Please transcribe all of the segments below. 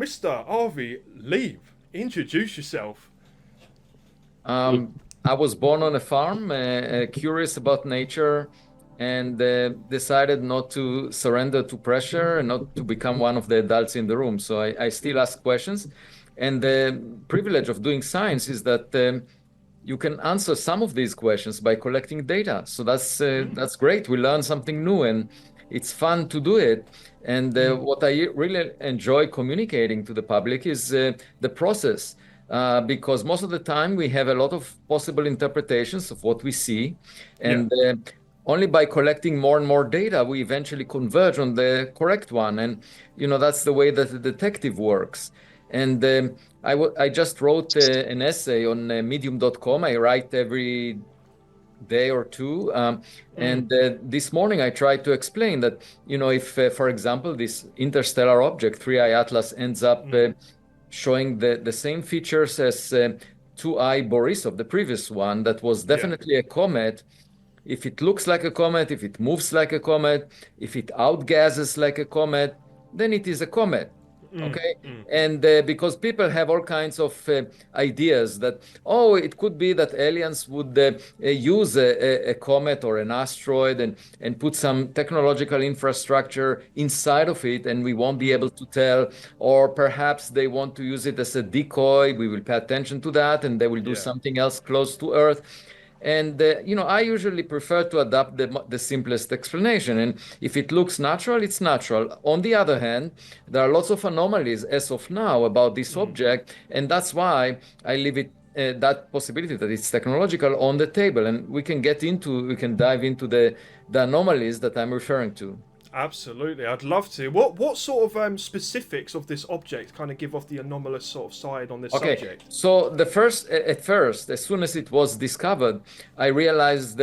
Mr. Avi Loeb, introduce yourself. I was born on a farm, curious about nature, and decided not to surrender to pressure and not to become one of the adults in the room. So I still ask questions. And the privilege of doing science is that you can answer some of these questions by collecting data. So that's great. We learn something new, and it's fun to do it. And what I really enjoy communicating to the public is the process. Because most of the time we have a lot of possible interpretations of what we see, Yeah. and only by collecting more and more data, we eventually converge on the correct one. And that's the way that the detective works. And I just wrote an essay on medium.com. I write every day or two. And this morning I tried to explain that, if, for example, this interstellar object, 3I Atlas, ends up showing the same features as 2I Borisov, the previous one, that was definitely a comet. If it looks like a comet, if it moves like a comet, if it outgases like a comet, then it is a comet. Okay. And because people have all kinds of ideas that, it could be that aliens would use a comet or an asteroid and put some technological infrastructure inside of it, and we won't be able to tell. Or perhaps they want to use it as a decoy. We will pay attention to that, and they will do something else close to Earth. And I usually prefer to adopt the simplest explanation. And if it looks natural, it's natural. On the other hand, there are lots of anomalies as of now about this object, and that's why I leave it that possibility that it's technological on the table, and we can dive into the anomalies that I'm referring to. Absolutely, I'd love to. What sort of specifics of this object kind of give off the anomalous sort of side on this subject? So at first, as soon as it was discovered, I realized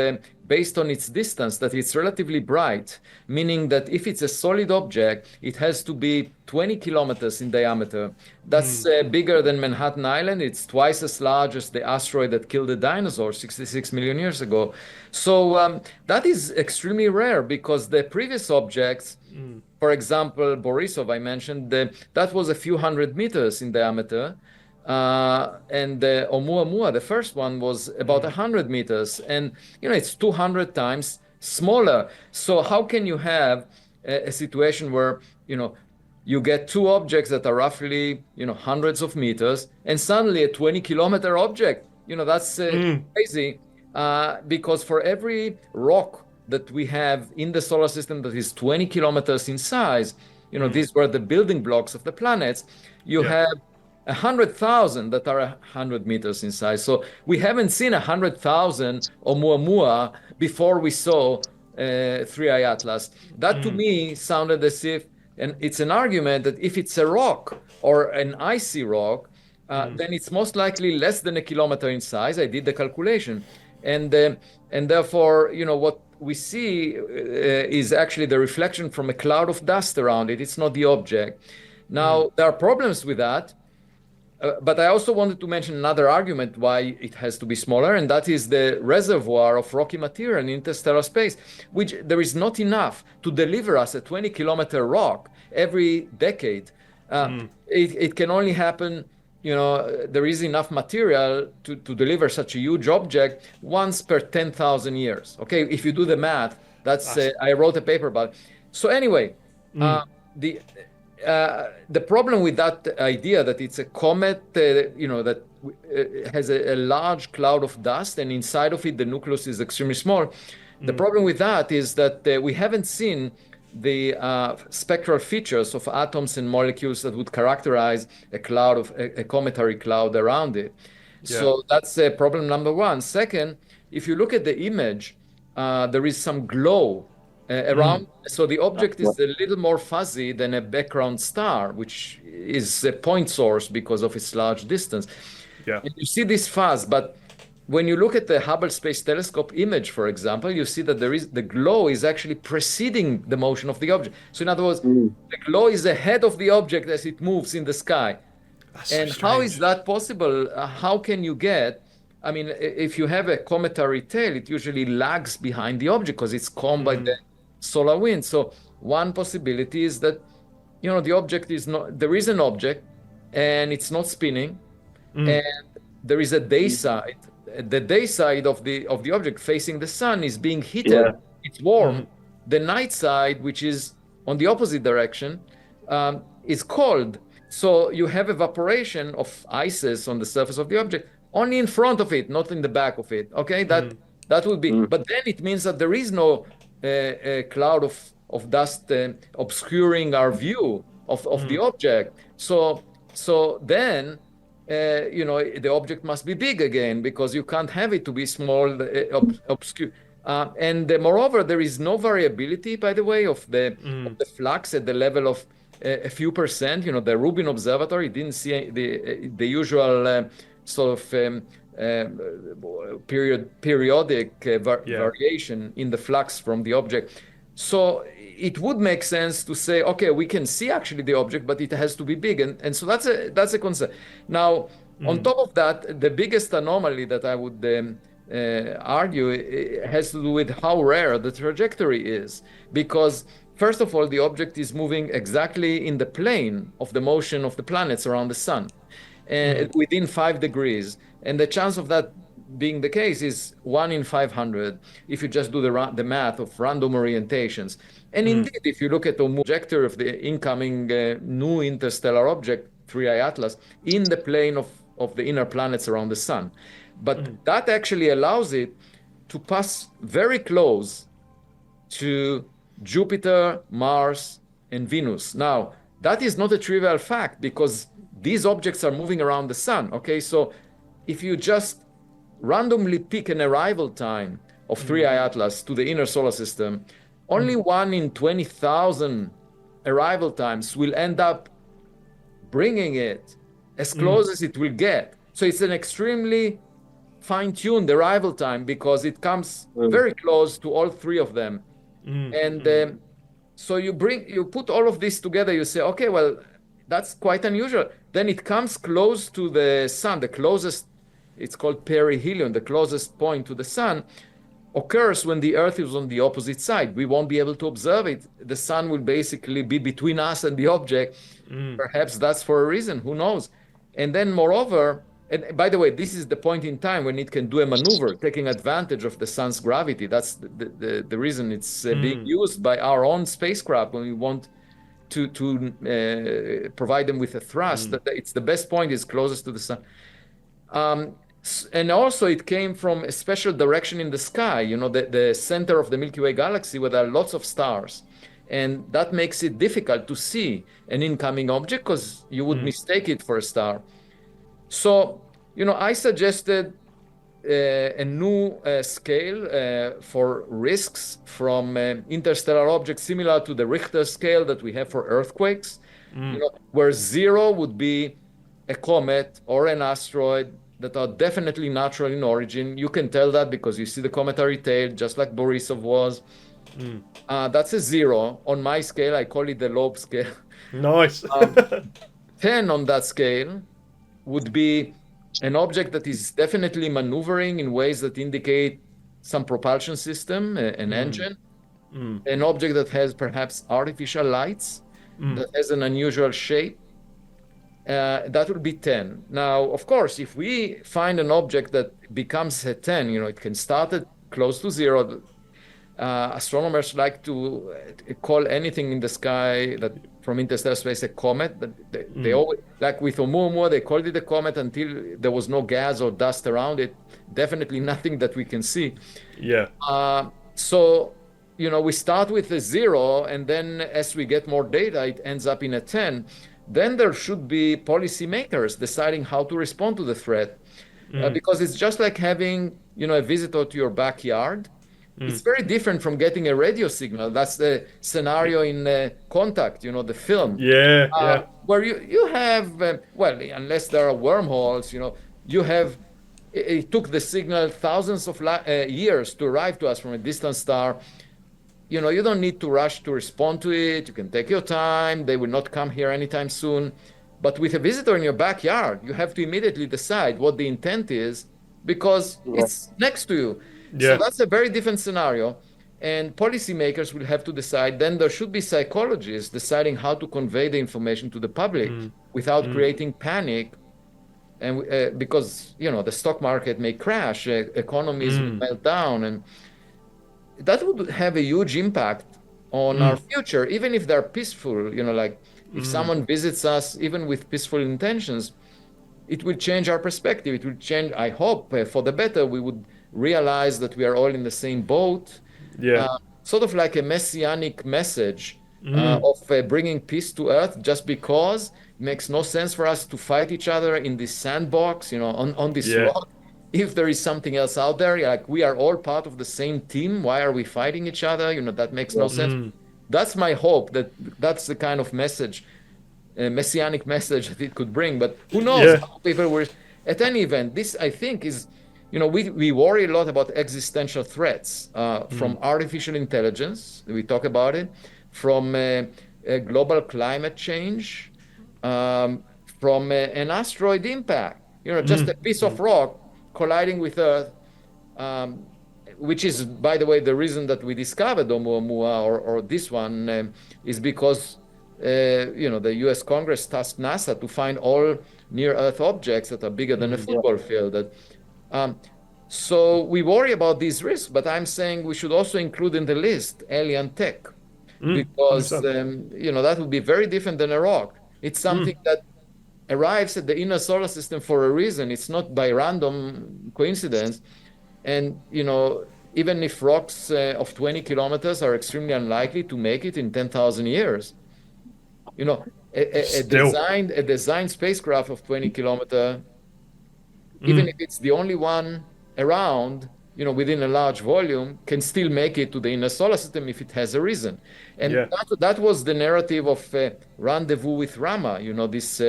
based on its distance that it's relatively bright, meaning that if it's a solid object, it has to be 20 kilometers in diameter. That's bigger than Manhattan Island. It's twice as large as the asteroid that killed the dinosaurs 66 million years ago. So that is extremely rare, because the previous objects, for example, Borisov, I mentioned, that was a few hundred meters in diameter. And Oumuamua, the first one, was about 100 meters. And, it's 200 times smaller. So how can you have a situation where, you get two objects that are roughly, hundreds of meters, and suddenly a 20-kilometer object? That's crazy. Because for every rock that we have in the solar system that is 20 kilometers in size, these were the building blocks of the planets, you have 100,000 that are 100 meters in size. So we haven't seen 100,000 Oumuamua before we saw 3I Atlas. That to me sounded as if, and it's an argument that if it's a rock or an icy rock, then it's most likely less than a kilometer in size. I did the calculation. And therefore, what we see is actually the reflection from a cloud of dust around it. It's not the object. Now, there are problems with that. But I also wanted to mention another argument why it has to be smaller, and that is the reservoir of rocky material in interstellar space, which there is not enough to deliver us a 20-kilometer rock every decade. It can only happen, there is enough material to deliver such a huge object once per 10,000 years. Okay, if you do the math, that's I wrote a paper about it. So anyway, the problem with that idea that it's a comet, that has a large cloud of dust, and inside of it the nucleus is extremely small. The problem with that is that we haven't seen the spectral features of atoms and molecules that would characterize a cometary cloud around it. So that's problem number one. Second, if you look at the image, there is some glow around. So the object is a little more fuzzy than a background star, which is a point source because of its large distance. And you see this fuzz, but when you look at the Hubble Space Telescope image, for example, you see that the glow is actually preceding the motion of the object. So in other words, the glow is ahead of the object as it moves in the sky. And how is that possible? How can you get, if you have a cometary tail, it usually lags behind the object because it's combed by the solar wind. So one possibility is that, the object is not, there is an object, and it's not spinning, Mm. and there is a day side. The day side of the object facing the sun is being heated. Yeah. It's warm. Mm. The night side, which is on the opposite direction, is cold. So you have evaporation of ices on the surface of the object only in front of it, not in the back of it. Okay, that would be. But then it means that there is no cloud of dust obscuring our view of the object. So then the object must be big again, because you can't have it to be small, obscure. And moreover, there is no variability, by the way, of the flux at the level of a few percent. The Rubin Observatory didn't see the usual sort of periodic variation in the flux from the object. So it would make sense to say, okay, we can see actually the object, but it has to be big, and so that's a concern. Now, on top of that, the biggest anomaly that I would argue has to do with how rare the trajectory is, because first of all, the object is moving exactly in the plane of the motion of the planets around the sun, within 5 degrees, and the chance of that being the case is 1 in 500 if you just do the math of random orientations. And indeed, if you look at the trajectory of the incoming new interstellar object, 3I Atlas, in the plane of the inner planets around the sun. But that actually allows it to pass very close to Jupiter, Mars, and Venus. Now, that is not a trivial fact, because these objects are moving around the sun. Okay, so if you just randomly pick an arrival time of 3I Atlas to the inner solar system, only 1 in 20,000 arrival times will end up bringing it as close as it will get. So it's an extremely fine-tuned arrival time, because it comes very close to all 3 of them. And so you put all of this together, you say, okay, well, that's quite unusual. Then it comes close to the sun. The closest, it's called perihelion, the closest point to the sun occurs when the Earth is on the opposite side. We won't be able to observe it. The sun will basically be between us and the object. Perhaps that's for a reason, who knows? And then moreover, and by the way, this is the point in time when it can do a maneuver, taking advantage of the sun's gravity. That's the reason it's being used by our own spacecraft when we want to provide them with a thrust. It's the best point, is closest to the sun. And also it came from a special direction in the sky, the center of the Milky Way galaxy, where there are lots of stars. And that makes it difficult to see an incoming object, because you would mistake it for a star. So, I suggested a new scale for risks from interstellar objects, similar to the Richter scale that we have for earthquakes, where 0 would be a comet or an asteroid that are definitely natural in origin. You can tell that because you see the cometary tail, just like Borisov was. That's a 0. On my scale, I call it the Loeb scale. Nice. 10 on that scale would be an object that is definitely maneuvering in ways that indicate some propulsion system, an engine. An object that has perhaps artificial lights, that has an unusual shape. That would be 10. Now, of course, if we find an object that becomes a 10, it can start at close to 0. Astronomers like to call anything in the sky that from interstellar space a comet. But they always, like with Oumuamua, they called it a comet until there was no gas or dust around it. Definitely nothing that we can see. Yeah. So, we start with a 0, and then as we get more data, it ends up in a 10. Then there should be policymakers deciding how to respond to the threat, because it's just like having, a visitor to your backyard. It's very different from getting a radio signal. That's the scenario in Contact, the film. Yeah. Where you have, well, unless there are wormholes, you have, it took the signal thousands of years to arrive to us from a distant star. You don't need to rush to respond to it. You can take your time. They will not come here anytime soon. But with a visitor in your backyard, you have to immediately decide what the intent is, because it's next to you. So that's a very different scenario. And policymakers will have to decide. Then there should be psychologists deciding how to convey the information to the public. without creating panic. And because, the stock market may crash, economies will melt down, and that would have a huge impact on our future, even if they're peaceful, like if someone visits us, even with peaceful intentions, it will change our perspective. It will change, I hope, for the better. We would realize that we are all in the same boat. Yeah. Sort of like a messianic message of bringing peace to earth, just because it makes no sense for us to fight each other in this sandbox, on this rock. If there is something else out there, like we are all part of the same team, why are we fighting each other? That makes no sense. That's my hope, that's the kind of message, messianic message that it could bring. But who knows how people were. At any event, this, I think, is, we worry a lot about existential threats from artificial intelligence. We talk about it, from global climate change, from an asteroid impact. Just a piece of rock colliding with Earth, which is, by the way, the reason that we discovered Oumuamua, or this one, is because the U.S. Congress tasked NASA to find all near-Earth objects that are bigger than a football field. So we worry about these risks, but I'm saying we should also include in the list alien tech, because that would be very different than a rock. It's something that arrives at the inner solar system for a reason. It's not by random coincidence. And, even if rocks of 20 kilometers are extremely unlikely to make it in 10,000 years, a designed spacecraft of 20 kilometers, even if it's the only one around, within a large volume, can still make it to the inner solar system if it has a reason. And that was the narrative of Rendezvous with Rama, this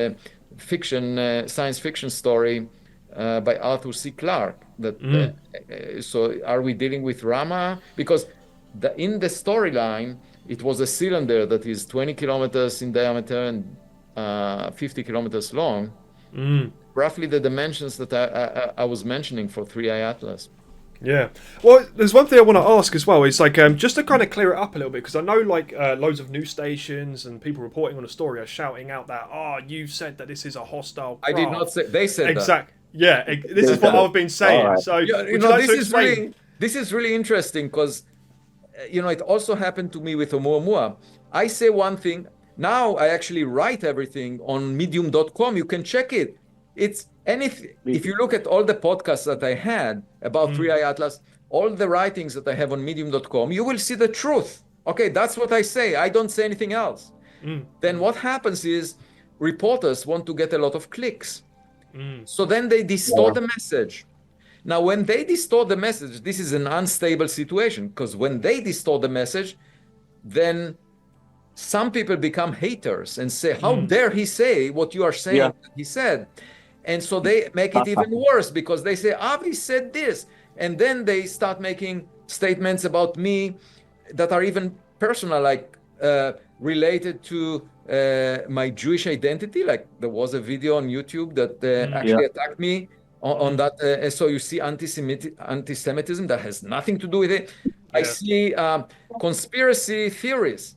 science fiction story by Arthur C. Clarke. So are we dealing with Rama? Because in the storyline, it was a cylinder that is 20 kilometers in diameter and 50 kilometers long, roughly the dimensions that I was mentioning for 3I Atlas. Yeah. Well, there's one thing I want to ask as well. It's like, just to kind of clear it up a little bit, because I know loads of news stations and people reporting on a story are shouting out that, you said that this is a hostile craft. I did not say, they said that. Yeah, this is what I've been saying. Right. So, this is really interesting, because, it also happened to me with Oumuamua. I say one thing. Now I actually write everything on medium.com. You can check it. If you look at all the podcasts that I had about 3I Atlas, all the writings that I have on medium.com, you will see the truth. Okay, that's what I say. I don't say anything else. Then what happens is reporters want to get a lot of clicks. So then they distort the message. Now, when they distort the message, this is an unstable situation, because when they distort the message, then some people become haters and say, how dare he say what you are saying he said? And so they make it even worse, because they say, Avi said this. And then they start making statements about me that are even personal, like related to my Jewish identity. Like there was a video on YouTube that actually attacked me on that. So you see anti-Semitism that has nothing to do with it. I see conspiracy theories,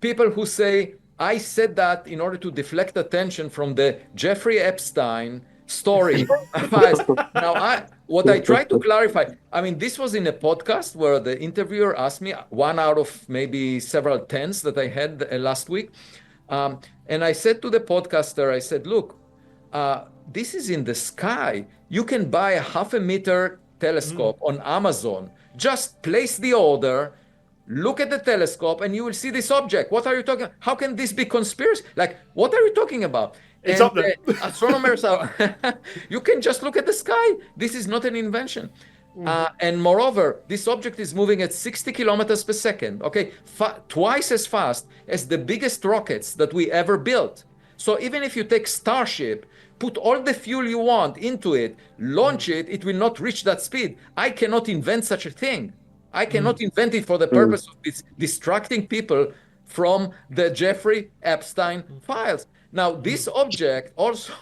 people who say, I said that in order to deflect attention from the Jeffrey Epstein story. Now, what I try to clarify, this was in a podcast where the interviewer asked me, one out of maybe several tens that I had last week. And I said to the podcaster, I said, look, this is in the sky. You can buy a 0.5 meter telescope on Amazon. Just place the order, look at the telescope, and you will see this object. What are you talking? How can this be conspiracy? Like, what are you talking about? It's up there. Astronomers are. You can just look at the sky. This is not an invention. And moreover, this object is moving at 60 kilometers per second. Okay, twice as fast as the biggest rockets that we ever built. So even if you take Starship, put all the fuel you want into it, launch it, it will not reach that speed. I cannot invent such a thing. I cannot invent it for the purpose of distracting people from the Jeffrey Epstein files. Now, this object also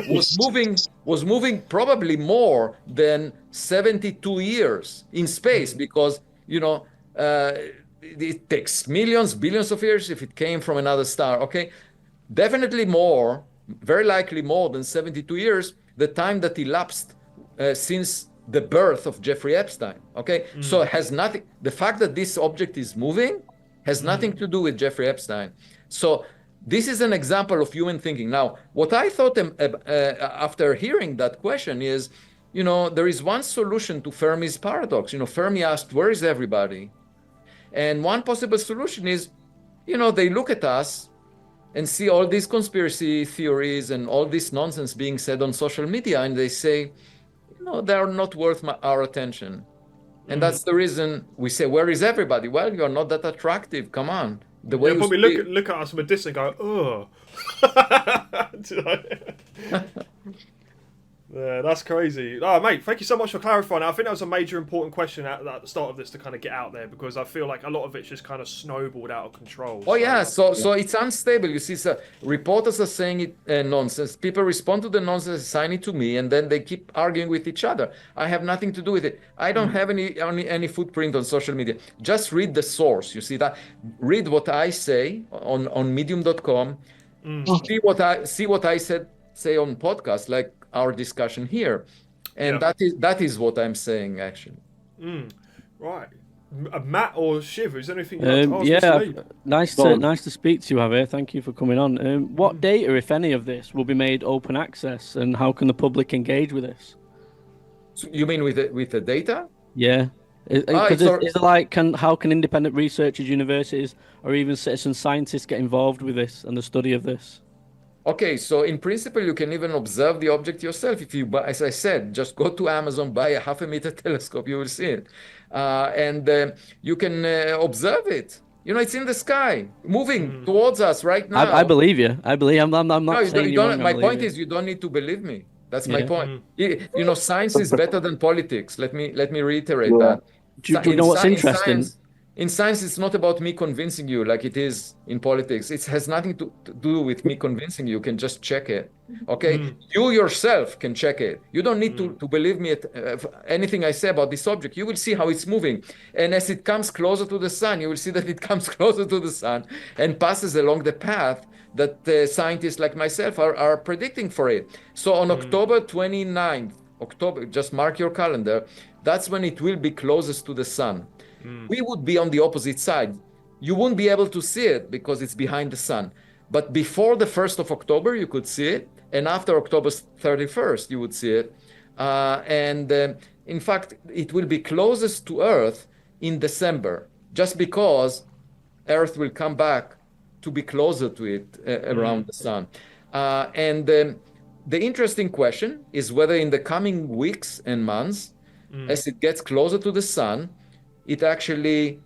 was moving probably more than 72 years in space, because, it takes millions, billions of years if it came from another star, okay? definitely more, very likely more than 72 years, the time that elapsed since the birth of Jeffrey Epstein. Okay, so it has nothing. The fact that this object is moving has nothing to do with Jeffrey Epstein. So this is an example of human thinking. Now, what I thought after hearing that question is, there is one solution to Fermi's paradox. Fermi asked, "Where is everybody?" And one possible solution is, they look at us and see all these conspiracy theories and all this nonsense being said on social media, and they say, they are not worth our attention. And that's the reason we say, "Where is everybody?" Well, you're not that attractive. Come on. The way Yeah, probably look at us from a distance and go, "Ugh." Yeah, that's crazy. Oh, mate, thank you so much for clarifying. I think that was a major important question at the start of this to kind of get out there, because I feel like a lot of it's just kind of snowballed out of control. Oh, yeah. So it's unstable. You see, so reporters are saying it nonsense. People respond to the nonsense, assign it to me, and then they keep arguing with each other. I have nothing to do with it. I don't have any footprint on social media. Just read the source. You see that? Read what I say on medium.com. See what I say on podcasts, like our discussion here, and that is what I'm saying, actually. Right. Matt or Shiv, is there anything you'd like to ask? Nice to speak to you, Avi. Thank you for coming on. What data, if any, of this will be made open access, and how can the public engage with this? So you mean with the data? Yeah. How can independent researchers, universities, or even citizen scientists get involved with this and the study of this? Okay, so in principle, you can even observe the object yourself. If you, as I said, just go to Amazon, buy a 0.5 meter telescope, you will see it. And you can observe it. It's in the sky, moving towards us right now. I believe you. I'm not saying you don't. My point is, you don't need to believe me. That's my point. Science is better than politics. Let me reiterate that. Do you know what's interesting? In science, it's not about me convincing you like it is in politics. It has nothing to do with me convincing you. You can just check it. Okay? You yourself can check it. You don't need to believe me anything I say about this object. You will see how it's moving. And as it comes closer to the sun, you will see that it comes closer to the sun and passes along the path that scientists like myself are predicting for it. So on October 29th, just mark your calendar, that's when it will be closest to the sun. We would be on the opposite side. You won't be able to see it because it's behind the sun. But before the 1st of October, you could see it. And after October 31st, you would see it. In fact, it will be closest to Earth in December, just because Earth will come back to be closer to it around the sun. The interesting question is whether in the coming weeks and months, as it gets closer to the sun, it actually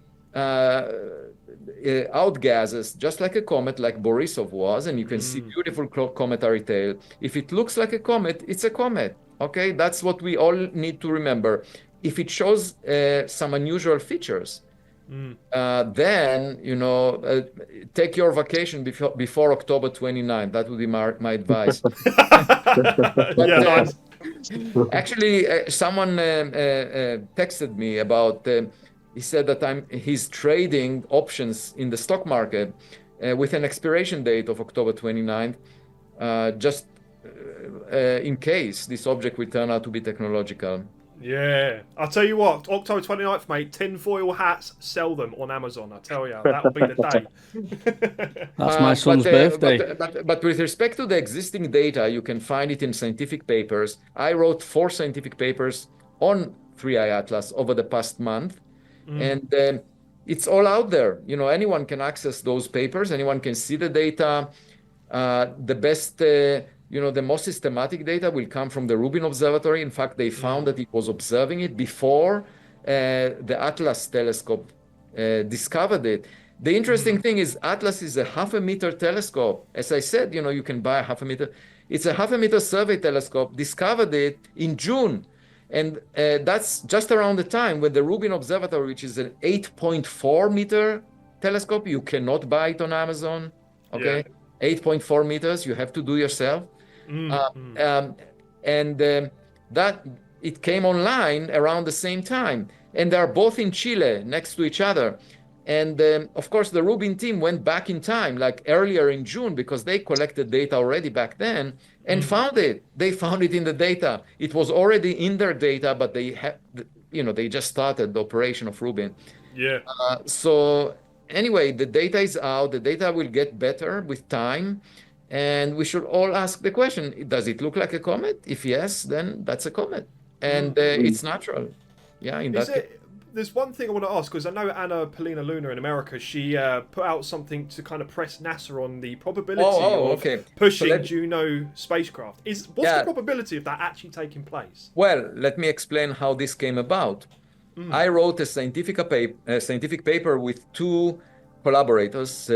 outgases just like a comet, like Borisov was, and you can see beautiful cometary tail. If it looks like a comet, it's a comet. Okay, that's what we all need to remember. If it shows some unusual features, then take your vacation before October 29th. That would be my advice. Actually, someone texted me about. He said that he's trading options in the stock market with an expiration date of October 29th, just in case this object will turn out to be technological. Yeah, I'll tell you what, October 29th, mate, tinfoil hats, sell them on Amazon. I tell you, that'll be the day. That's my son's birthday. But with respect to the existing data, you can find it in scientific papers. I wrote 4 scientific papers on 3i Atlas over the past month. And it's all out there. Anyone can access those papers. Anyone can see the data. The best, the most systematic data will come from the Rubin Observatory. In fact, they found that it was observing it before the Atlas telescope discovered it. The interesting thing is Atlas is a 0.5 meter telescope. As I said, you can buy a 0.5 meter. It's a 0.5 meter survey telescope, discovered it in June. And that's just around the time when the Rubin Observatory, which is an 8.4 meter telescope, you cannot buy it on Amazon. Okay, 8.4 meters, you have to do yourself. That it came online around the same time, and they are both in Chile, next to each other. And of course, the Rubin team went back in time, like earlier in June, because they collected data already back then and found it. They found it in the data. It was already in their data, but they just started the operation of Rubin. Yeah. So anyway, the data is out. The data will get better with time. And we should all ask the question, does it look like a comet? If yes, then that's a comet. And it's natural. Yeah, in that case. There's one thing I want to ask, because I know Anna Paulina Luna in America, she put out something to kind of press NASA on the probability of pushing Juno spacecraft. What's the probability of that actually taking place? Well, let me explain how this came about. I wrote a scientific paper with two collaborators,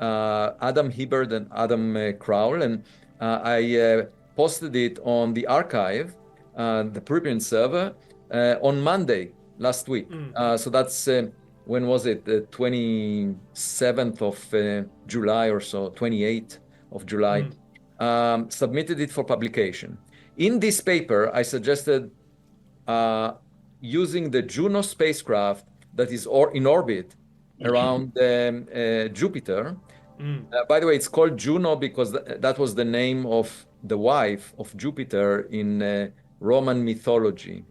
Adam Hibberd and Adam Crowell, and I posted it on the archive, the preprint server, on Monday last week. So that's, when was it? The 27th of July or so, 28th of July. Submitted it for publication. In this paper, I suggested using the Juno spacecraft that is in orbit around Jupiter. By the way, it's called Juno because that was the name of the wife of Jupiter in Roman mythology.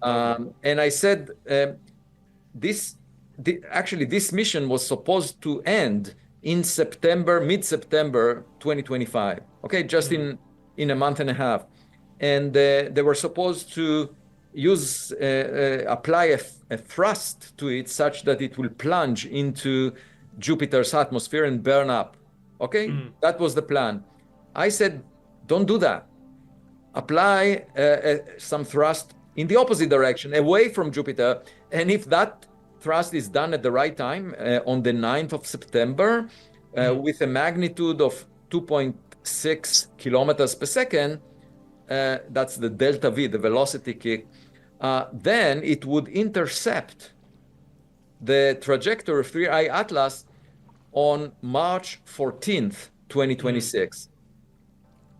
And I said, this mission was supposed to end in mid-September 2025. Okay, just in a month and a half. And they were supposed to apply a thrust to it such that it will plunge into Jupiter's atmosphere and burn up. Okay, that was the plan. I said, don't do that. Apply some thrust in the opposite direction, away from Jupiter. And if that thrust is done at the right time, on the 9th of September, with a magnitude of 2.6 kilometers per second, that's the delta V, the velocity kick, then it would intercept the trajectory of 3I Atlas on March 14th, 2026.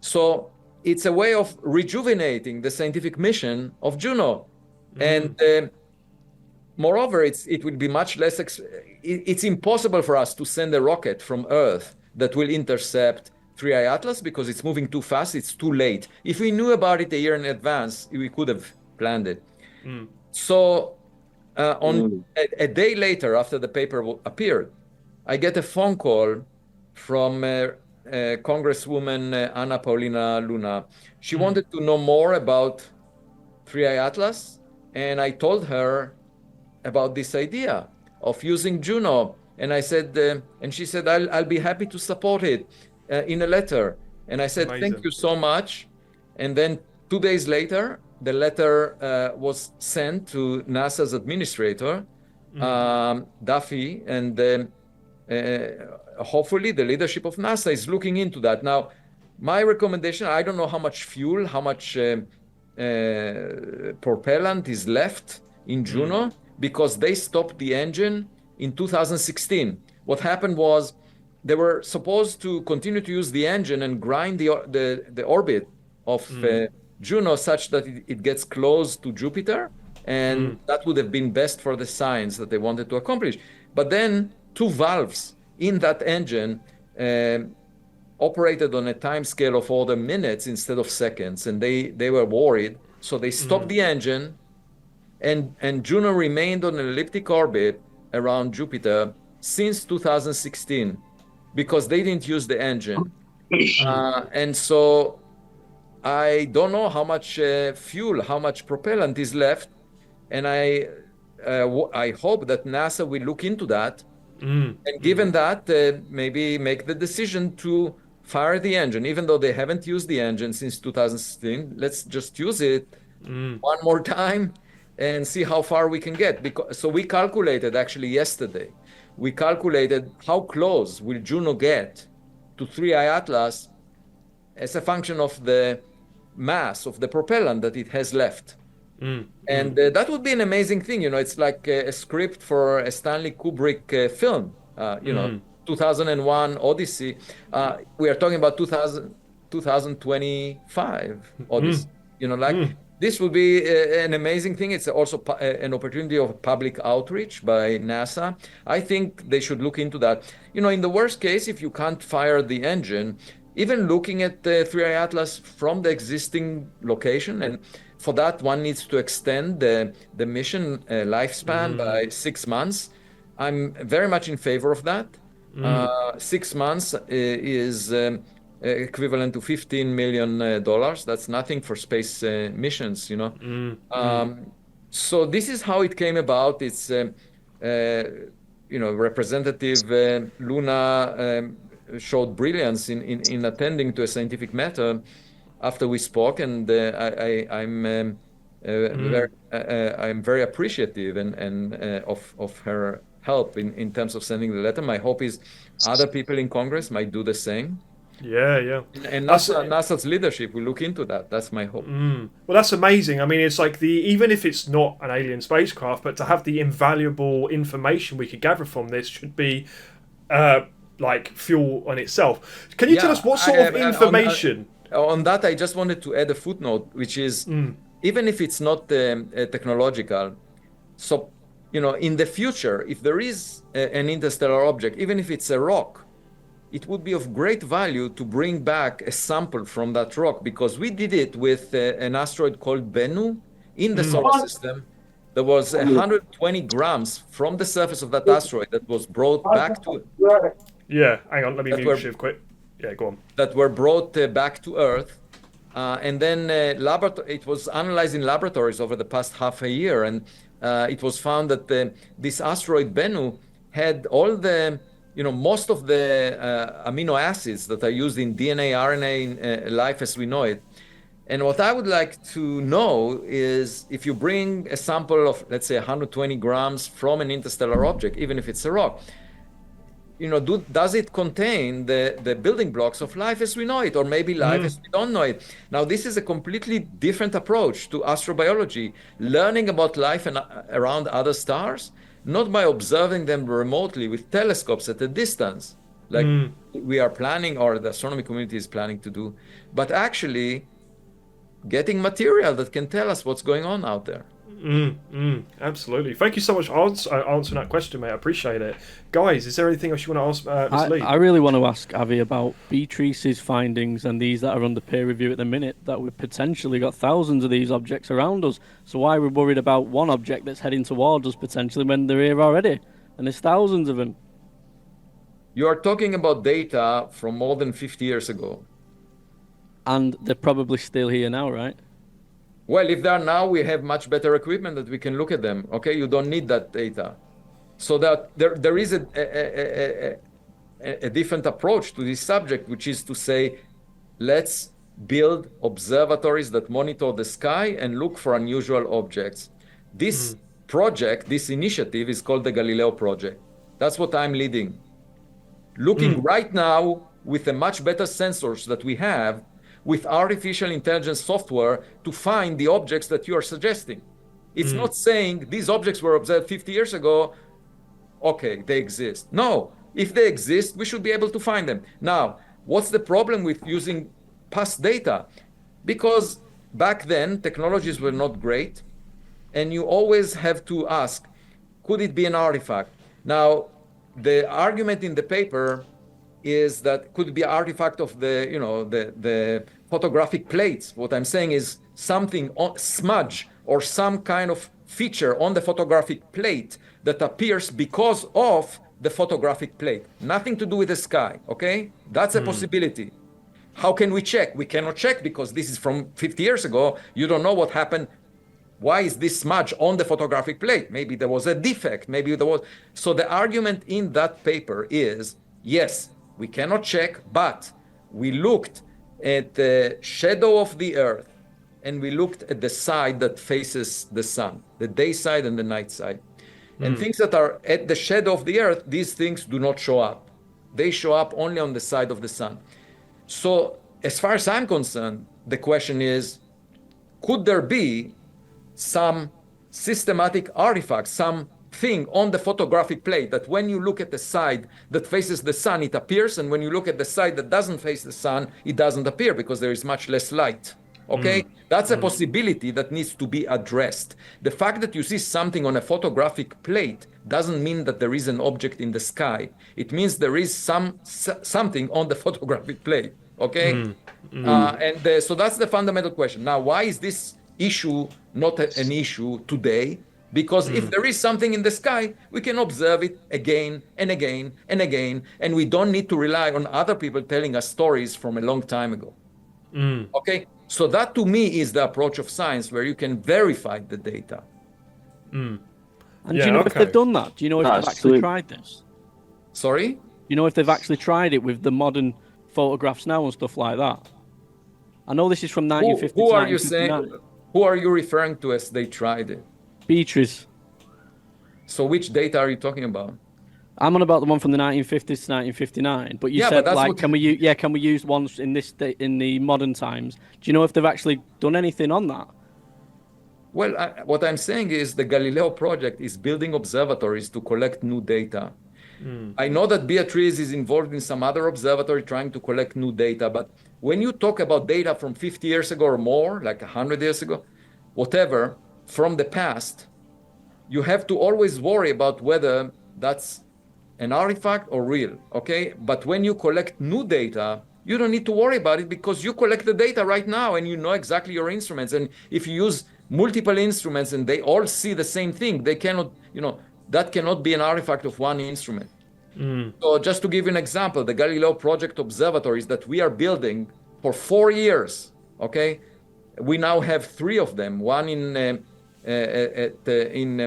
So it's a way of rejuvenating the scientific mission of Juno. And moreover, it will be much less, it's impossible for us to send a rocket from Earth that will intercept 3I Atlas because it's moving too fast, it's too late. If we knew about it a year in advance, we could have planned it. So a day later, after the paper appeared, I get a phone call from Congresswoman Anna Paulina Luna. She wanted to know more about 3I Atlas, and I told her about this idea of using Juno. And I said, and she said, I'll be happy to support it in a letter. And I said, thank you so much. And then 2 days later, the letter was sent to NASA's administrator, Duffy, and hopefully the leadership of NASA is looking into that. Now, my recommendation, I don't know how much fuel, how much propellant is left in Juno, because they stopped the engine in 2016. What happened was they were supposed to continue to use the engine and grind the orbit of Juno such that it gets close to Jupiter, and that would have been best for the science that they wanted to accomplish. But then two valves in that engine operated on a time scale of order minutes instead of seconds, and they were worried, so they stopped the engine, and Juno remained on an elliptic orbit around Jupiter since 2016 because they didn't use the engine. And so I don't know how much fuel, how much propellant is left, and I hope that NASA will look into that, and given that, maybe make the decision to fire the engine, even though they haven't used the engine since 2016. Let's just use it one more time and see how far we can get. So we calculated actually yesterday. We calculated how close will Juno get to 3I Atlas as a function of the mass of the propellant that it has left. And that would be an amazing thing. It's like a script for a Stanley Kubrick film, 2001 Odyssey. We are talking about 2025 Odyssey. This would be an amazing thing. It's also an opportunity of public outreach by NASA. I think they should look into that. In the worst case, if you can't fire the engine, even looking at the 3i Atlas from the existing location, and for that, one needs to extend the mission lifespan by 6 months. I'm very much in favor of that. 6 months is equivalent to $15 million. That's nothing for space missions, So this is how it came about. It's, Representative Luna showed brilliance in attending to a scientific matter after we spoke, and I'm very appreciative and of her help in terms of sending the letter. My hope is other people in Congress might do the same. Yeah. And NASA's leadership will look into that. That's my hope. Well, that's amazing. I mean, it's like even if it's not an alien spacecraft, but to have the invaluable information we could gather from this should be like fuel on itself. Can you tell us what sort of information? On that, I just wanted to add a footnote, which is even if it's not technological, so in the future, if there is an interstellar object, even if it's a rock, it would be of great value to bring back a sample from that rock, because we did it with an asteroid called Bennu in the solar system. There was 120 grams from the surface of that asteroid that was brought back to... Yeah, hang on, let me mute Shiv quick. Yeah, go on. That were brought back to Earth. And then it was analyzed in laboratories over the past half a year. And it was found that this asteroid Bennu had all the... most of the amino acids that are used in DNA, RNA, life as we know it. And what I would like to know is if you bring a sample of, let's say, 120 grams from an interstellar object, even if it's a rock, does it contain the building blocks of life as we know it, or maybe life as we don't know it? Now, this is a completely different approach to astrobiology, learning about life around other stars, not by observing them remotely with telescopes at a distance, like we are planning, or the astronomy community is planning to do, but actually getting material that can tell us what's going on out there. Absolutely. Thank you so much for answering that question, mate. I appreciate it. Guys, is there anything else you want to ask Ms. Lee? I really want to ask Avi about Beatrice's findings and these that are under peer review at the minute, that we've potentially got thousands of these objects around us. So why are we worried about one object that's heading towards us potentially when they're here already? And there's thousands of them. You are talking about data from more than 50 years ago. And they're probably still here now, right? Well, if they are now, we have much better equipment that we can look at them. Okay, you don't need that data. So that there is a different approach to this subject, which is to say, let's build observatories that monitor the sky and look for unusual objects. This project, this initiative is called the Galileo project. That's what I'm leading. Looking right now with the much better sensors that we have, with artificial intelligence software, to find the objects that you are suggesting. It's not saying these objects were observed 50 years ago, okay, they exist. No, if they exist, we should be able to find them. Now, what's the problem with using past data? Because back then, technologies were not great, and you always have to ask, could it be an artifact? Now, the argument in the paper is that could be an artifact of the photographic plates. What I'm saying is something smudge or some kind of feature on the photographic plate that appears because of the photographic plate. Nothing to do with the sky, okay? That's a possibility. How can we check? We cannot check because this is from 50 years ago. You don't know what happened. Why is this smudge on the photographic plate? Maybe there was a defect. Maybe there was... So the argument in that paper is, yes, we cannot check, but we looked at the shadow of the Earth, and we looked at the side that faces the sun, the day side and the night side. And things that are at the shadow of the Earth, these things do not show up. They show up only on the side of the sun. So as far as I'm concerned, the question is, could there be some systematic artifact, something on the photographic plate that when you look at the side that faces the sun, it appears, and when you look at the side that doesn't face the sun, it doesn't appear because there is much less light. Okay, that's a possibility that needs to be addressed. The fact that you see something on a photographic plate doesn't mean that there is an object in the sky. It means there is something on the photographic plate. Okay, so that's the fundamental question. Now, why is this issue not an issue today? Because if there is something in the sky, we can observe it again and again and again, and we don't need to rely on other people telling us stories from a long time ago. Okay, so that to me is the approach of science where you can verify the data. And do you know if they've done that? Do you know if they've actually tried this? Sorry? You know if they've actually tried it with the modern photographs now and stuff like that? I know this is from 1950. Who are you saying? Who are you referring to as they tried it? Beatrice. So which data are you talking about? I'm on about the one from the 1950s to 1959. But you said, like, can we use ones in in the modern times? Do you know if they've actually done anything on that? Well, what I'm saying is the Galileo project is building observatories to collect new data. I know that Beatrice is involved in some other observatory trying to collect new data, but when you talk about data from 50 years ago or more, like 100 years ago, whatever, from the past, you have to always worry about whether that's an artifact or real, okay? But when you collect new data, you don't need to worry about it because you collect the data right now and you know exactly your instruments. And if you use multiple instruments and they all see the same thing, they cannot, that cannot be an artifact of one instrument. So just to give you an example, the Galileo project observatories that we are building for 4 years, okay? We now have 3 of them, one in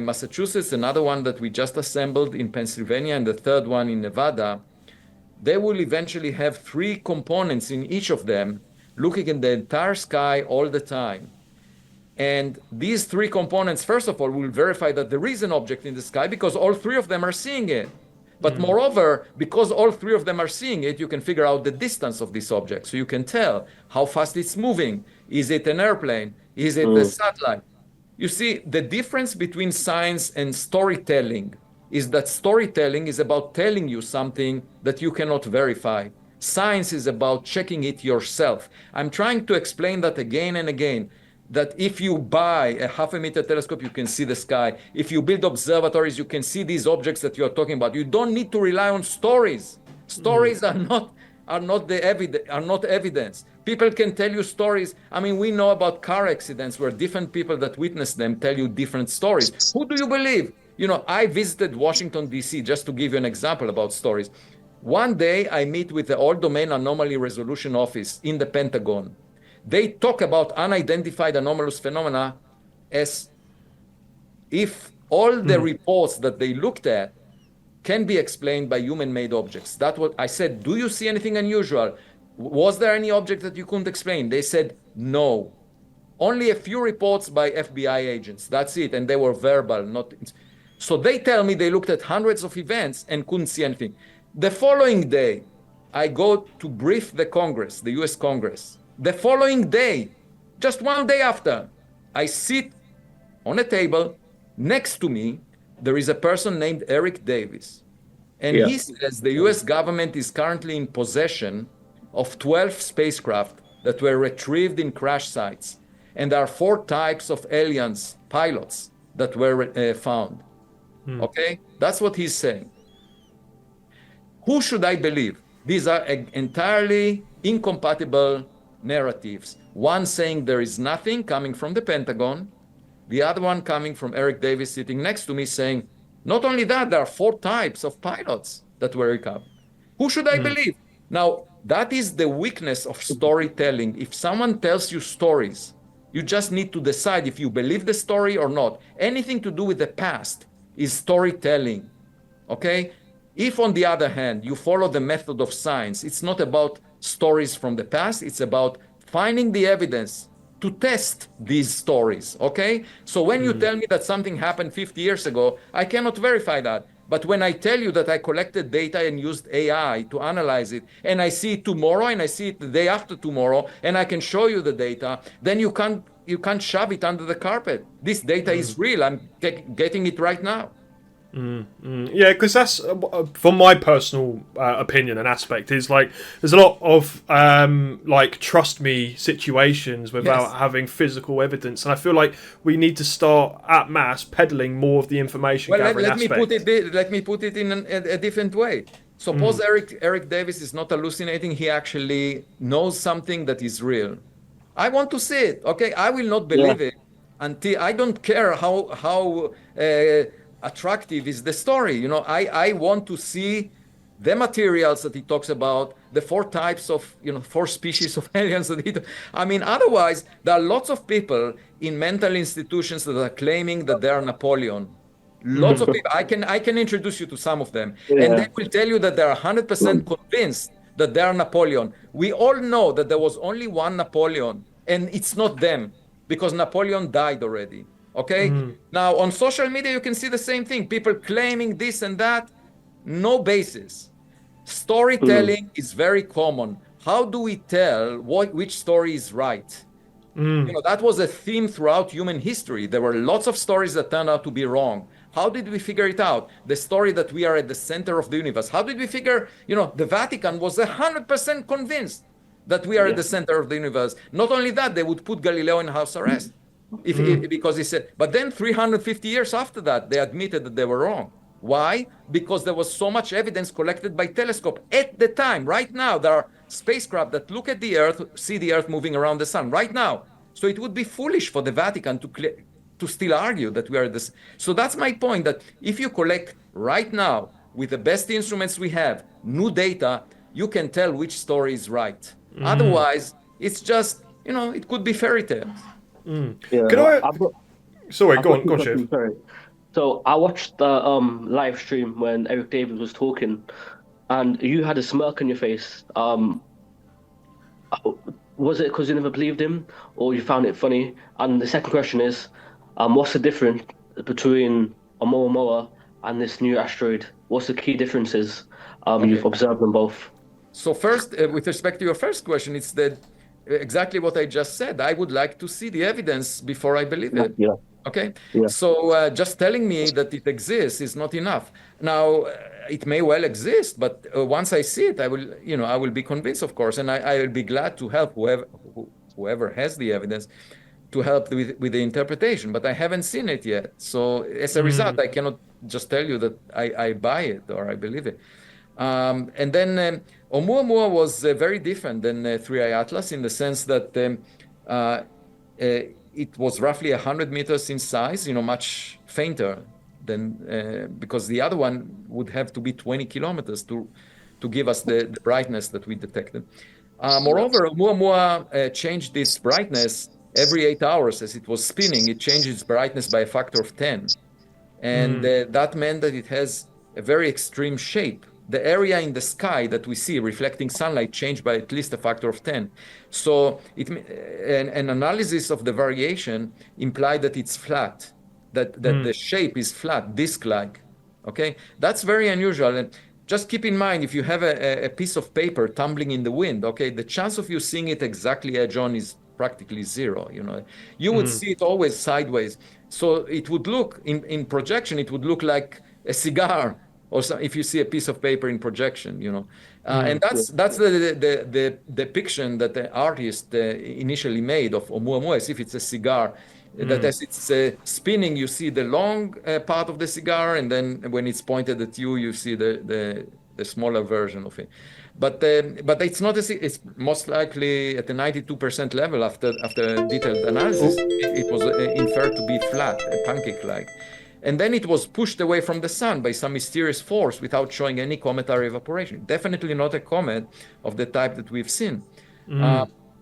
Massachusetts, another one that we just assembled in Pennsylvania, and the third one in Nevada. They will eventually have 3 components in each of them, looking in the entire sky all the time. And these 3 components, first of all, will verify that there is an object in the sky because all 3 of them are seeing it. But moreover, because all 3 of them are seeing it, you can figure out the distance of this object. So you can tell how fast it's moving. Is it an airplane? Is it a satellite? You see, the difference between science and storytelling is that storytelling is about telling you something that you cannot verify. Science is about checking it yourself. I'm trying to explain that again and again, that if you buy a 0.5 meter telescope, you can see the sky. If you build observatories, you can see these objects that you are talking about. You don't need to rely on stories. Stories are not evidence. People can tell you stories. I mean, we know about car accidents where different people that witness them tell you different stories. Who do you believe? I visited Washington, D.C., just to give you an example about stories. One day, I meet with the All-Domain Anomaly Resolution Office in the Pentagon. They talk about unidentified anomalous phenomena as if all the reports that they looked at can be explained by human-made objects. That's what I said. Do you see anything unusual? Was there any object that you couldn't explain? They said no. Only a few reports by FBI agents. That's it. And they were verbal, not. So they tell me they looked at hundreds of events and couldn't see anything. The following day, I go to brief the Congress, the US Congress. The following day, just one day after, I sit on a table. Next to me, there is a person named Eric Davis. And he says the US government is currently in possession of 12 spacecraft that were retrieved in crash sites. And there are 4 types of aliens, pilots, that were found. Okay? That's what he's saying. Who should I believe? These are entirely incompatible narratives. One saying there is nothing coming from the Pentagon, the other one coming from Eric Davis sitting next to me saying, not only that, there are 4 types of pilots that were recovered. Who should I believe? Now, that is the weakness of storytelling. If someone tells you stories, you just need to decide if you believe the story or not. Anything to do with the past is storytelling, okay? If, on the other hand, you follow the method of science, it's not about stories from the past, it's about finding the evidence to test these stories, okay? So when you tell me that something happened 50 years ago, I cannot verify that. But when I tell you that I collected data and used AI to analyze it, and I see it tomorrow and I see it the day after tomorrow, and I can show you the data, then you can't shove it under the carpet. This data is real. I'm getting it right now. Yeah, because that's from my personal opinion and aspect is like there's a lot of like trust me situations without having physical evidence, and I feel like we need to start at mass peddling more of the information gathering let me aspect. put it in a different way. Suppose Eric Davis is not hallucinating; he actually knows something that is real. I want to see it. Okay, I will not believe it until I don't care how attractive is the story. You know, I want to see the materials that he talks about, the 4 types of, 4 species of aliens that I mean, otherwise, there are lots of people in mental institutions that are claiming that they are Napoleon. Lots of people. I can introduce you to some of them, and they will tell you that they're 100% convinced that they are Napoleon. We all know that there was only one Napoleon, and it's not them because Napoleon died already. Okay. Now on social media, you can see the same thing. People claiming this and that, no basis. Storytelling is very common. How do we tell which story is right? That was a theme throughout human history. There were lots of stories that turned out to be wrong. How did we figure it out? The story that we are at the center of the universe. How did we figure, the Vatican was 100% convinced that we are at the center of the universe. Not only that, they would put Galileo in house arrest because he said, but then 350 years after that, they admitted that they were wrong. Why? Because there was so much evidence collected by telescope at the time. Right now, there are spacecraft that look at the Earth, see the Earth moving around the sun right now. So it would be foolish for the Vatican to still argue that we are this. So that's my point, that if you collect right now with the best instruments we have, new data, you can tell which story is right. Otherwise, it's just, it could be fairy tales. Yeah, Sorry, go on, Shiv. Sorry. So I watched the live stream when Eric Davis was talking, and you had a smirk on your face. Was it because you never believed him, or you found it funny? And the second question is, what's the difference between Oumuamua and this new asteroid? What's the key differences you've observed them both? So first, with respect to your first question, it's exactly what I just said. I would like to see the evidence before I believe it. Yeah. Okay. Yeah. So just telling me that it exists is not enough. Now, it may well exist, but once I see it, I will be convinced, of course, and I will be glad to help whoever has the evidence to help with the interpretation. But I haven't seen it yet. So as a result, I cannot just tell you that I buy it or I believe it. And then Oumuamua was very different than 3I Atlas in the sense that it was roughly 100 meters in size, much fainter than because the other one would have to be 20 kilometers to give us the brightness that we detected. Moreover, Oumuamua changed its brightness every 8 hours as it was spinning. It changed its brightness by a factor of 10. And that meant that it has a very extreme shape. The area in the sky that we see reflecting sunlight changed by at least a factor of 10. So an analysis of the variation implied that it's flat, that the shape is flat, disc-like. Okay, that's very unusual. And just keep in mind, if you have a piece of paper tumbling in the wind, okay, the chance of you seeing it exactly edge on is practically zero. You would see it always sideways. So it would look in projection, it would look like a cigar. Or if you see a piece of paper in projection, and that's the depiction that the artist initially made of Oumuamua, as if it's a cigar. That as it's spinning, you see the long part of the cigar, and then when it's pointed at you, you see the smaller version of it. But it's not it's most likely at the 92% level after detailed analysis, it was inferred to be flat, pancake-like. And then it was pushed away from the sun by some mysterious force without showing any cometary evaporation. Definitely not a comet of the type that we've seen.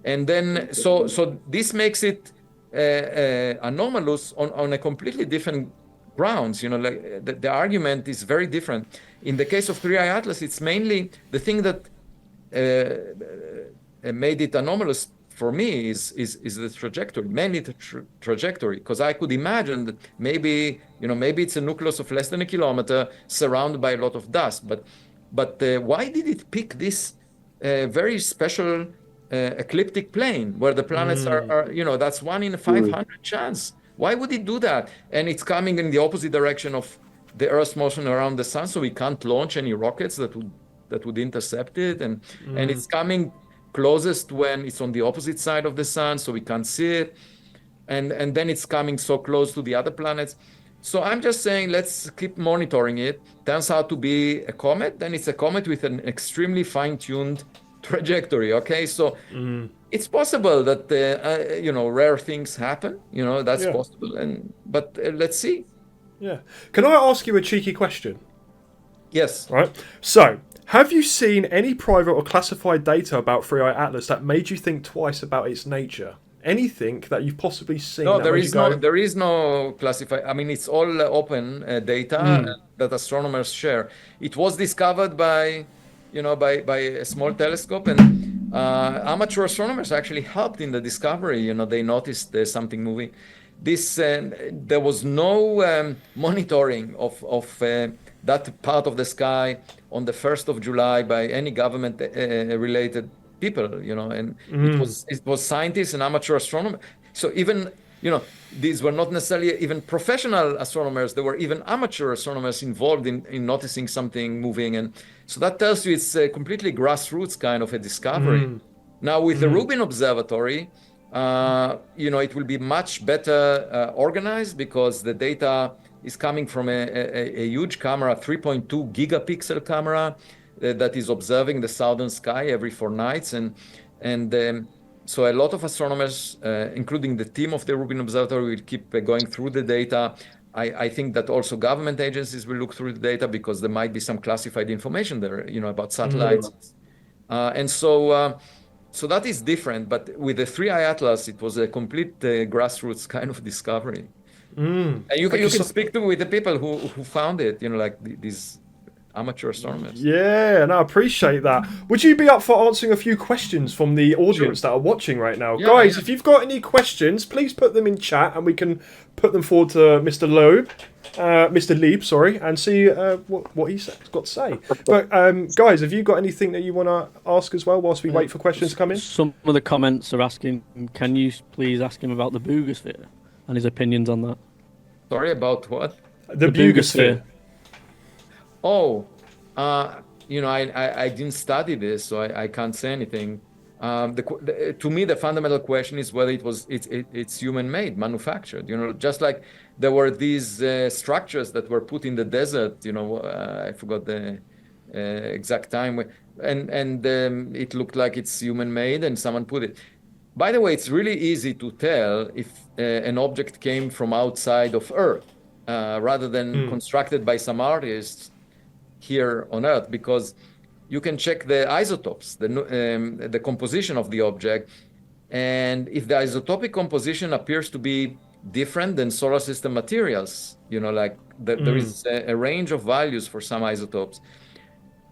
And then, so this makes it anomalous on a completely different grounds. Like the argument is very different. In the case of 3I Atlas, it's mainly the thing that made it anomalous for me is the trajectory, mainly the trajectory, because I could imagine that maybe it's a nucleus of less than a kilometer surrounded by a lot of dust. But why did it pick this very special ecliptic plane where the planets are that's 1 in 500 chance? Why would it do that? And it's coming in the opposite direction of the Earth's motion around the sun, so we can't launch any rockets that would intercept it, and it's coming closest when it's on the opposite side of the sun, so we can't see it, and then it's coming so close to the other planets. So I'm just saying, let's keep monitoring it. Turns out to be a comet, then it's a comet with an extremely fine-tuned trajectory. Okay, so it's possible that rare things happen. That's possible, but let's see. Yeah. Can I ask you a cheeky question? Yes. Right. So, have you seen any private or classified data about 3i Atlas that made you think twice about its nature? Anything that you've possibly seen? No, there is no classified. I mean, it's all open data that astronomers share. It was discovered by a small telescope, and amateur astronomers actually helped in the discovery. They noticed there's something moving. There was no monitoring of that part of the sky on the 1st of July by any government related people, and it was scientists and amateur astronomers. So even, these were not necessarily even professional astronomers. There were even amateur astronomers involved in noticing something moving. And so that tells you it's a completely grassroots kind of a discovery. Now with the Rubin Observatory, it will be much better organized, because the data is coming from a huge camera, 3.2 gigapixel camera, that is observing the southern sky every 4 nights, and so a lot of astronomers, including the team of the Rubin Observatory, will keep going through the data. I think that also government agencies will look through the data, because there might be some classified information there, about satellites, and so that is different. But with the 3i Atlas, it was a complete grassroots kind of discovery, and you can speak with the people who found it, like these amateur astronomers. Yeah, and I appreciate that. Would you be up for answering a few questions from the audience that are watching right now? Yeah, guys, if you've got any questions, please put them in chat, and we can put them forward to Mr. Loeb, sorry, and see what he's got to say. But guys, have you got anything that you want to ask as well whilst we wait for questions to come in? Some of the comments are asking, can you please ask him about the boogosphere and his opinions on that? Sorry, about what? The boogosphere. Oh, I didn't study this, so I can't say anything. To me, the fundamental question is whether it's human-made, manufactured. Just like there were these structures that were put in the desert. I forgot the exact time, and it looked like it's human-made, and someone put it. By the way, it's really easy to tell if an object came from outside of Earth rather than constructed by some artists here on Earth, because you can check the isotopes, the composition of the object, and if the isotopic composition appears to be different than solar system materials, there is a range of values for some isotopes.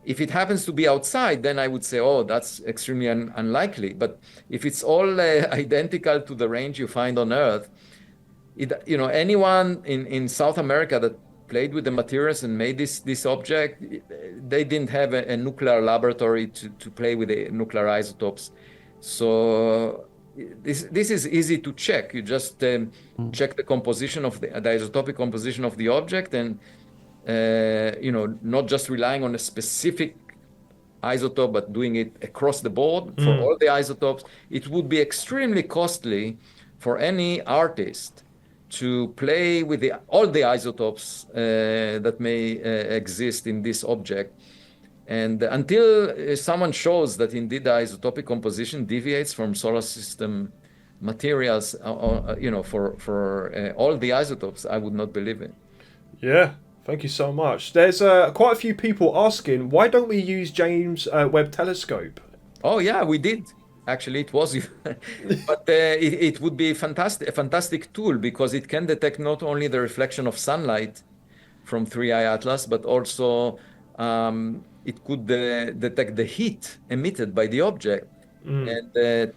If it happens to be outside, then I would say, oh, that's extremely unlikely. But if it's all identical to the range you find on Earth, anyone in South America that played with the materials and made this object, they didn't have a nuclear laboratory to play with the nuclear isotopes. So this is easy to check. You just check the composition of the isotopic composition of the object, and not just relying on a specific isotope, but doing it across the board for all the isotopes. It would be extremely costly for any artist to play with all the isotopes that may exist in this object. And until someone shows that indeed the isotopic composition deviates from solar system materials, for all the isotopes, I would not believe it. Yeah, thank you so much. There's quite a few people asking, why don't we use James Webb Telescope? Oh yeah, we did. Actually, it was, but it would be a fantastic tool, because it can detect not only the reflection of sunlight from 3i Atlas, but also it could detect the heat emitted by the object. And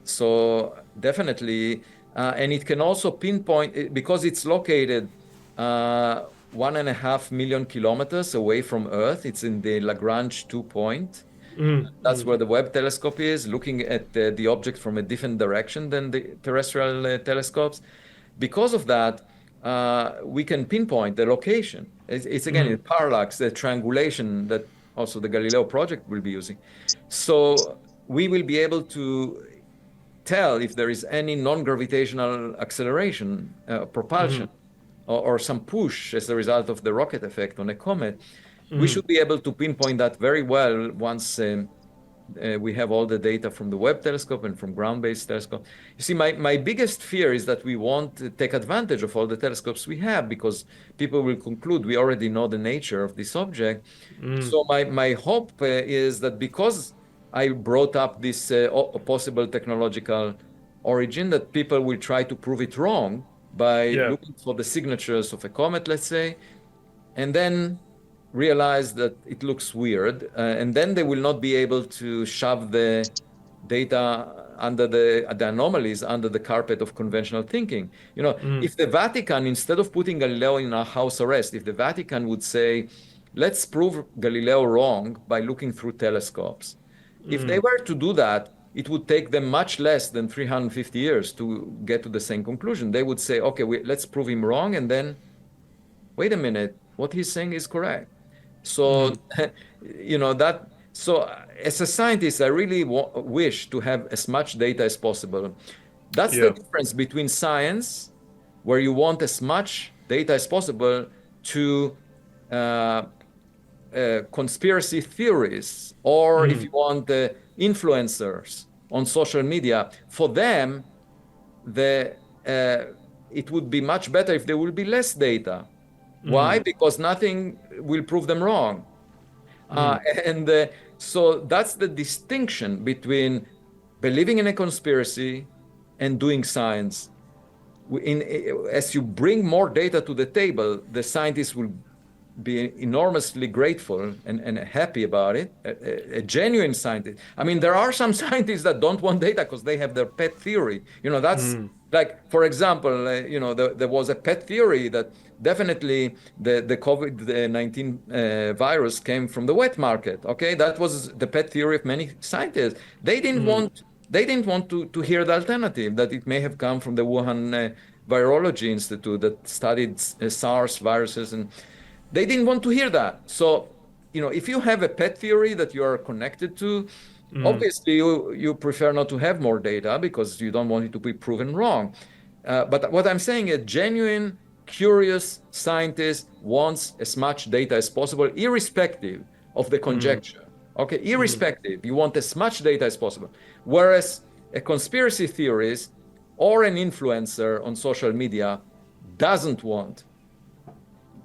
so definitely, and it can also pinpoint, because it's located 1.5 million kilometers away from Earth. It's in the Lagrange 2 point. That's where the Webb telescope is, looking at the object from a different direction than the terrestrial telescopes. Because of that, we can pinpoint the location It's again the parallax, the triangulation that also the Galileo project will be using. So we will be able to tell if there is any non-gravitational acceleration, propulsion, or some push as a result of the rocket effect on a comet. We should be able to pinpoint that very well once we have all the data from the Webb telescope and from ground-based telescope. You see, my biggest fear is that we won't take advantage of all the telescopes we have, because people will conclude we already know the nature of this object. So my hope is that because I brought up this possible technological origin, that people will try to prove it wrong by looking for the signatures of a comet, let's say, and then realize that it looks weird, and then they will not be able to shove the data under the anomalies under the carpet of conventional thinking. If the Vatican, instead of putting Galileo in a house arrest, if the Vatican would say, let's prove Galileo wrong by looking through telescopes, if they were to do that, it would take them much less than 350 years to get to the same conclusion. They would say, okay, let's prove him wrong, and then, wait a minute, what he's saying is correct. So, so as a scientist, I really wish to have as much data as possible. That's the difference between science, where you want as much data as possible, to conspiracy theories, or if you want influencers on social media. For them, it would be much better if there will be less data. Why? Because nothing will prove them wrong. So that's the distinction between believing in a conspiracy and doing science. As you bring more data to the table, the scientists will be enormously grateful and happy about it. A genuine scientist. I mean, there are some scientists that don't want data because they have their pet theory. That's like, for example, there was a pet theory that definitely the COVID-19 virus came from the wet market. Okay, that was the pet theory of many scientists. They didn't want to hear the alternative, that it may have come from the Wuhan Virology Institute that studied SARS viruses, and they didn't want to hear that. So, if you have a pet theory that you are connected to, obviously you prefer not to have more data because you don't want it to be proven wrong. But what I'm saying, a genuine, curious scientist wants as much data as possible, irrespective of the conjecture. Okay, irrespective, you want as much data as possible. Whereas a conspiracy theorist or an influencer on social media doesn't want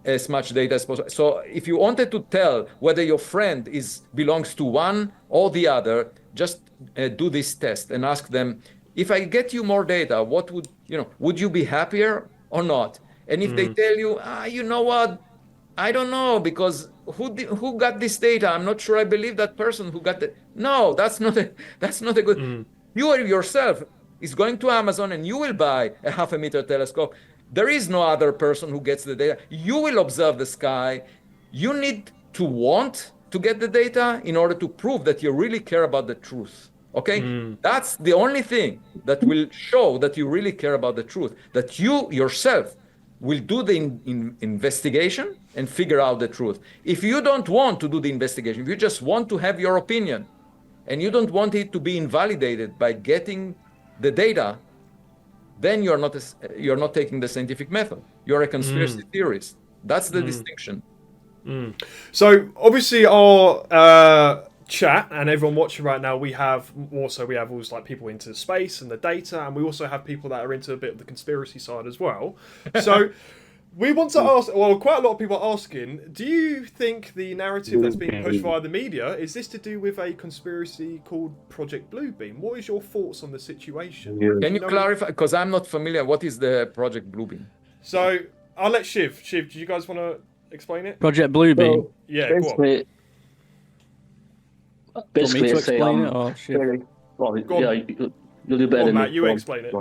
as much data as possible. So if you wanted to tell whether your friend belongs to one or the other, just do this test and ask them, if I get you more data, what would you be happier or not? And if they tell you, you know what, I don't know, because who got this data? I'm not sure I believe that person who got it. No, that's not a good. You yourself is going to Amazon and you will buy a 0.5 meter telescope. There is no other person who gets the data. You will observe the sky. You need to want to get the data in order to prove that you really care about the truth. Okay? That's the only thing that will show that you really care about the truth, that you yourself will do the investigation and figure out the truth. If you don't want to do the investigation, if you just want to have your opinion and you don't want it to be invalidated by getting the data, then you're not taking the scientific method. You're a conspiracy theorist. That's the distinction. So obviously our chat and everyone watching right now, we have also like people into space and the data, and we also have people that are into a bit of the conspiracy side as well. So we want to ask, well, quite a lot of people are asking, do you think the narrative that's being pushed via the media, is this to do with a conspiracy called Project Bluebeam? What is your thoughts on the situation? Can you clarify? Because I'm not familiar. What is the Project Bluebeam? So I'll let Shiv, do you guys want to explain it? Project Bluebeam? So, yeah, go on. Basically, it's a, you'll do better than Matt, me. you explain it.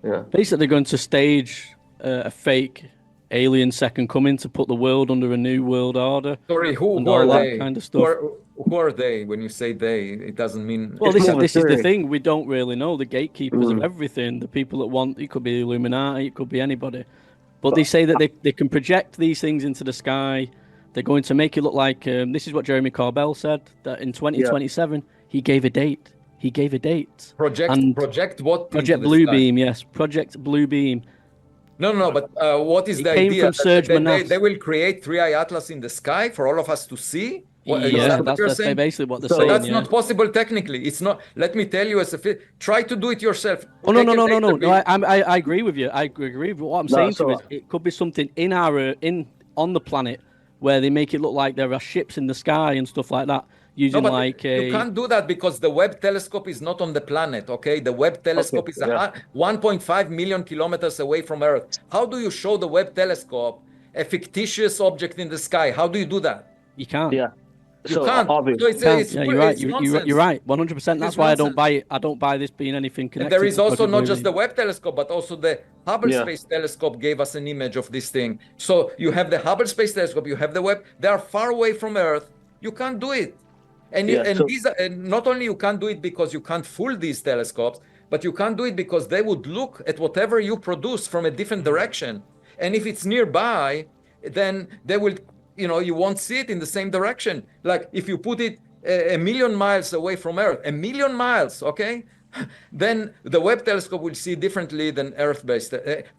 Yeah. Basically, they're going to stage a fake alien second coming to put the world under a new world order. Sorry, who are they? Kind of stuff. Who are they? When you say they, it doesn't mean. Well, this is the thing. We don't really know. The gatekeepers of everything. The people that want it could be Illuminati. It could be anybody. But they say that they can project these things into the sky. They're going to make it look like this is what Jeremy Corbell said, that in 2027 he gave a date. He gave a date. Project what? Project Bluebeam, yes. Project Bluebeam. No. But what is the came idea? From Serge they will create 3i Atlas in the sky for all of us to see? That's basically what they're saying. That's not possible technically. It's not. Let me tell you, try to do it yourself. Oh no. I agree with you. I agree with what I'm saying to you is it could be something on the planet where they make it look like there are ships in the sky and stuff like that. You can't do that because the Webb telescope is not on the planet, okay? The Webb telescope is 1.5 million kilometers away from Earth. How do you show the Webb telescope a fictitious object in the sky? How do you do that? You can't. Yeah. You can't. You're right. You're right. 100%. That's why I don't buy it. I don't buy this being anything connected. And there is also not just the Webb telescope, but also the Hubble Space Telescope gave us an image of this thing. So you have the Hubble Space Telescope, you have the Webb. They are far away from Earth. You can't do it. And not only you can't do it because you can't fool these telescopes, but you can't do it because they would look at whatever you produce from a different direction. And if it's nearby, then they will. You won't see it in the same direction. Like if you put it a million miles away from Earth, a million miles, okay? Then the Webb telescope will see differently than Earth-based.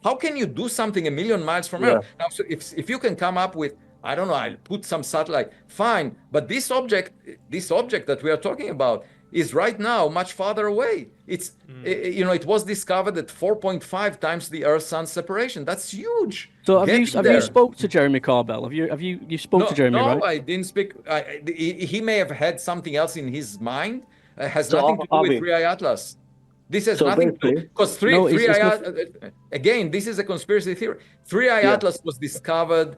How can you do something a million miles from Earth? Now, so if you can come up with, I don't know, I'll put some satellite, fine. But this object that we are talking about is right now much farther away. It's, it was discovered at 4.5 times the Earth-Sun separation. That's huge. So have you spoke to Jeremy Corbell? Have you spoke to Jeremy? No, right? I didn't speak. He may have had something else in his mind. It has nothing to do with 3i Atlas. This has nothing to do because 3i again. This is a conspiracy theory. 3i Atlas was discovered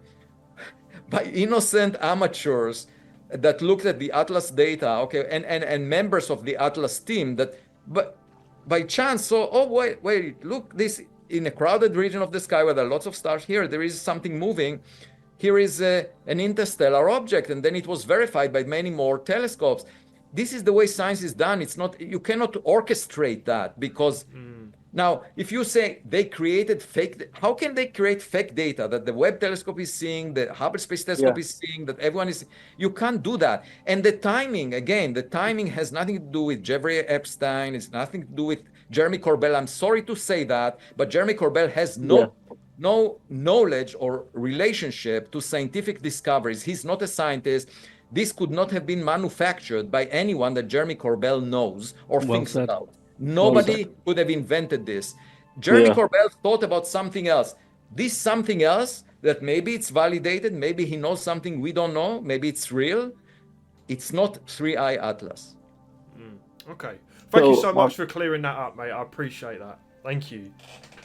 by innocent amateurs that looked at the Atlas data, okay, and members of the Atlas team but by chance saw, wait, look, this in a crowded region of the sky where there are lots of stars here, there is something moving. Here is an interstellar object, and then it was verified by many more telescopes. This is the way science is done. It's not, you cannot orchestrate that because now, if you say they created how can they create fake data that the Webb telescope is seeing, the Hubble Space Telescope is seeing, that everyone is, you can't do that. And the timing has nothing to do with Jeffrey Epstein. It's nothing to do with Jeremy Corbell. I'm sorry to say that, but Jeremy Corbell has no knowledge or relationship to scientific discoveries. He's not a scientist. This could not have been manufactured by anyone that Jeremy Corbell knows or thinks about. Nobody could have invented this. Jeremy Corbell thought about something else. This something else that maybe it's validated, maybe he knows something we don't know, maybe it's real. It's not 3i Atlas. Okay. Thank you so much for clearing that up, mate. I appreciate that. Thank you.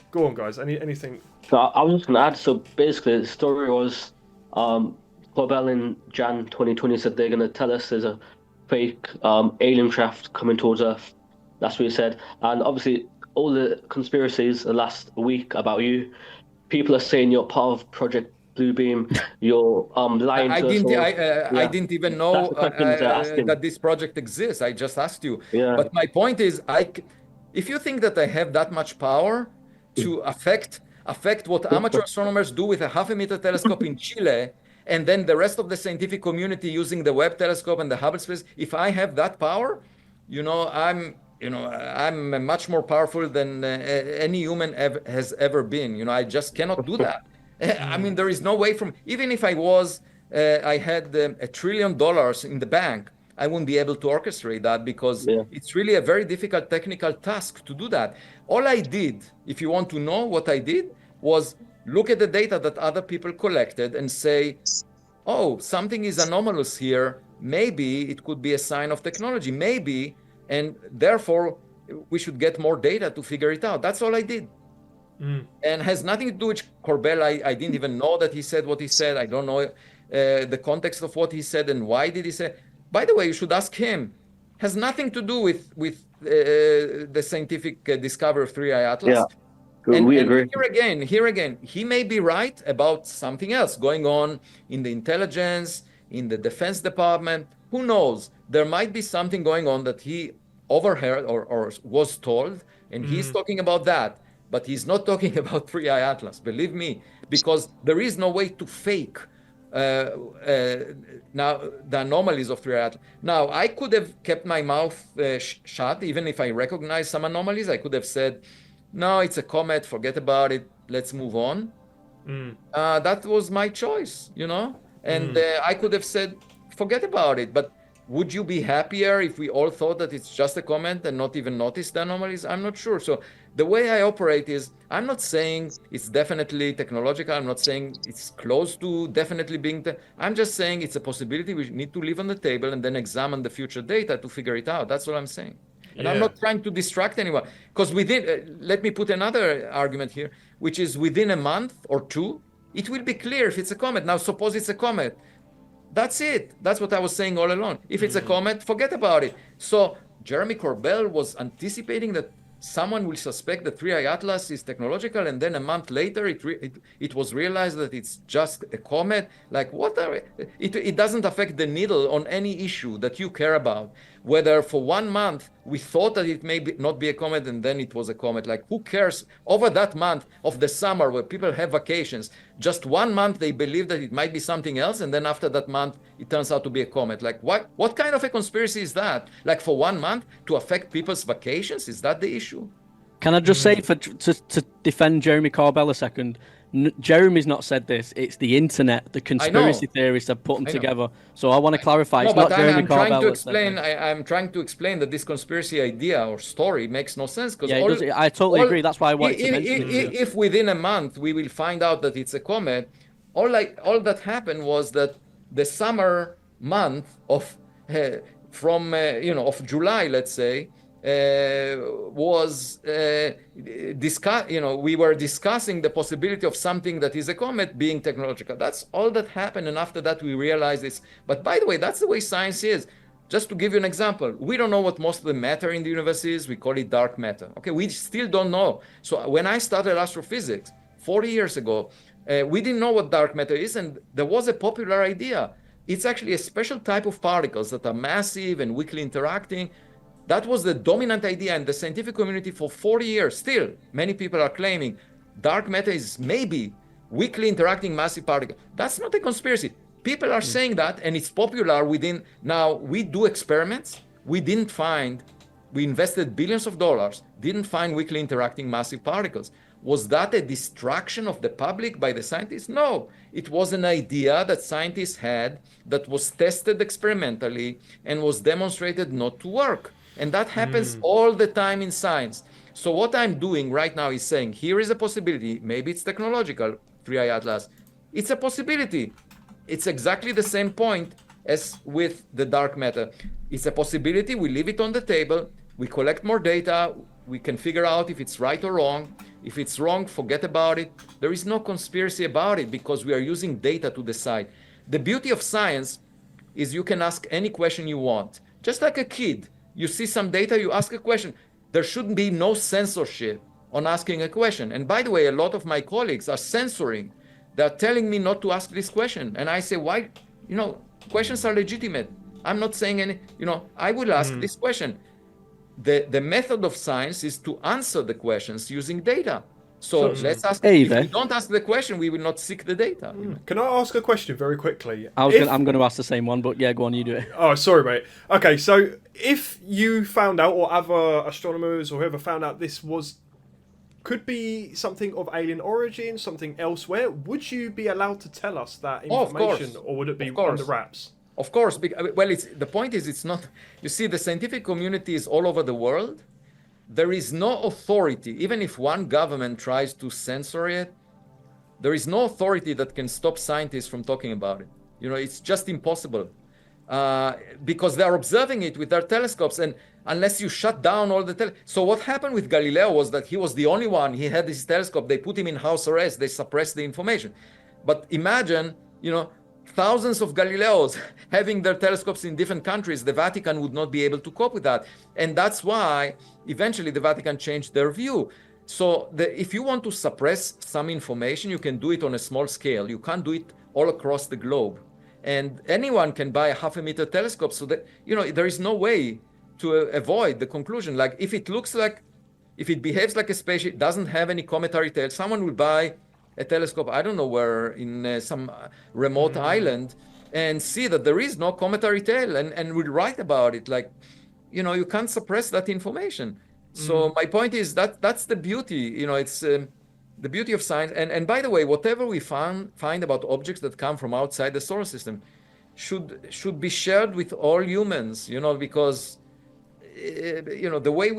Go on, guys. Anything? So I was just going to add, so basically the story was Corbell in Jan 2020 said they're going to tell us there's a fake alien craft coming towards Earth. That's what he said. And obviously, all the conspiracies the last week about you, people are saying you're part of Project Bluebeam. You're lying to us. I didn't even know that this project exists. I just asked you. But my point is, if you think that I have that much power to affect what amateur astronomers do with a 0.5 meter telescope in Chile, and then the rest of the scientific community using the Webb telescope and the Hubble Space, if I have that power, I'm much more powerful than any human has ever been. I just cannot do that. I mean, there is no way even if I had $1 trillion in the bank, I wouldn't be able to orchestrate that because it's really a very difficult technical task to do that. All I did, if you want to know what I did, was look at the data that other people collected and say, oh, something is anomalous here. Maybe it could be a sign of technology. Maybe. And therefore, we should get more data to figure it out. That's all I did. And has nothing to do with Corbell. I didn't even know that he said what he said. I don't know the context of what he said and why did he say. By the way, you should ask him. Has nothing to do with the scientific discovery of 3i Atlas. We agree. Here again, he may be right about something else going on in the intelligence, in the Defense Department. Who knows? There might be something going on that he overheard or was told, and he's talking about that. But he's not talking about 3i Atlas. Believe me, because there is no way to fake now the anomalies of reality. Now, I could have kept my mouth shut, even if I recognize some anomalies. I could have said, no, it's a comet, forget about it, let's move on. That was my choice, and I could have said, forget about it. But would you be happier if we all thought that it's just a comet and not even notice the anomalies? I'm not sure. So the way I operate is, I'm not saying it's definitely technological. I'm not saying it's close to definitely being. I'm just saying it's a possibility we need to leave on the table and then examine the future data to figure it out. That's what I'm saying. And I'm not trying to distract anyone. Because let me put another argument here, which is within a month or two, it will be clear if it's a comet. Now, suppose it's a comet. That's it. That's what I was saying all along. If it's a comet, forget about it. So Jeremy Corbell was anticipating that someone will suspect the Three-Eye Atlas is technological, and then a month later it was realized that it's just a comet. Like, it doesn't affect the needle on any issue that you care about. Whether for 1 month we thought that it may not be a comet and then it was a comet. Like, who cares? Over that month of the summer where people have vacations, just 1 month they believe that it might be something else, and then after that month it turns out to be a comet. Like, what kind of a conspiracy is that? Like, for 1 month to affect people's vacations? Is that the issue? Can I just say, to defend Jeremy Corbell a second, Jeremy's not said this. It's the internet, the conspiracy theorists have put them together. So I want to clarify. It's not Jeremy Corbell. I'm trying to explain that this conspiracy idea or story makes no sense. I totally agree. That's why I wanted to mention it. If within a month we will find out that it's a comet, all that happened was that the summer month of of July, let's say, was we were discussing the possibility of something that is a comet being technological. That's all that happened, and after that we realized this. But by the way, that's the way science is. Just to give you an example, we don't know what most of the matter in the universe is. We call it dark matter. Okay, we still don't know. So when I started astrophysics 40 years ago, we didn't know what dark matter is, and there was a popular idea. It's actually a special type of particles that are massive and weakly interacting. That was the dominant idea in the scientific community for 40 years. Still, many people are claiming dark matter is maybe weakly interacting massive particles. That's not a conspiracy. People are saying that, and it's popular within. Now, we do experiments. We invested billions of dollars, didn't find weakly interacting massive particles. Was that a distraction of the public by the scientists? No. It was an idea that scientists had that was tested experimentally and was demonstrated not to work. And that happens all the time in science. So what I'm doing right now is saying, here is a possibility. Maybe it's technological, Three-Eye Atlas. It's a possibility. It's exactly the same point as with the dark matter. It's a possibility. We leave it on the table. We collect more data. We can figure out if it's right or wrong. If it's wrong, forget about it. There is no conspiracy about it because we are using data to decide. The beauty of science is you can ask any question you want. Just like a kid. You see some data, you ask a question. There shouldn't be no censorship on asking a question. And by the way, a lot of my colleagues are censoring. They're telling me not to ask this question. And I say, why? Questions are legitimate. I'm not saying any, I will ask this question. The method of science is to answer the questions using data. So let's ask. If we don't ask the question, we will not seek the data. Can I ask a question very quickly? I'm going to ask the same one, but yeah, go on, you do it. Oh, sorry, mate. Okay, so if you found out, or other astronomers or whoever found out this could be something of alien origin, something elsewhere, would you be allowed to tell us that information, or would it be under wraps? Of course. Well, the point is, it's not. You see, the scientific community is all over the world. There is no authority, even if one government tries to censor it, there is no authority that can stop scientists from talking about it. It's just impossible because they are observing it with their telescopes, and unless you shut down all the So what happened with Galileo was that he was the only one. He had his telescope. They put him in house arrest. They suppressed the information. But imagine, thousands of Galileos having their telescopes in different countries. The Vatican would not be able to cope with that. And that's why eventually the Vatican changed their view. So if you want to suppress some information, you can do it on a small scale. You can't do it all across the globe. And anyone can buy a 0.5 meter telescope so that, there is no way to avoid the conclusion. Like if it behaves like a spaceship, doesn't have any cometary tail, someone will buy a telescope, I don't know where, in some remote island, and see that there is no cometary tail, and we write about it. Like, you can't suppress that information. So my point is that's the beauty. It's the beauty of science. And by the way, whatever we find about objects that come from outside the solar system should be shared with all humans. Because the way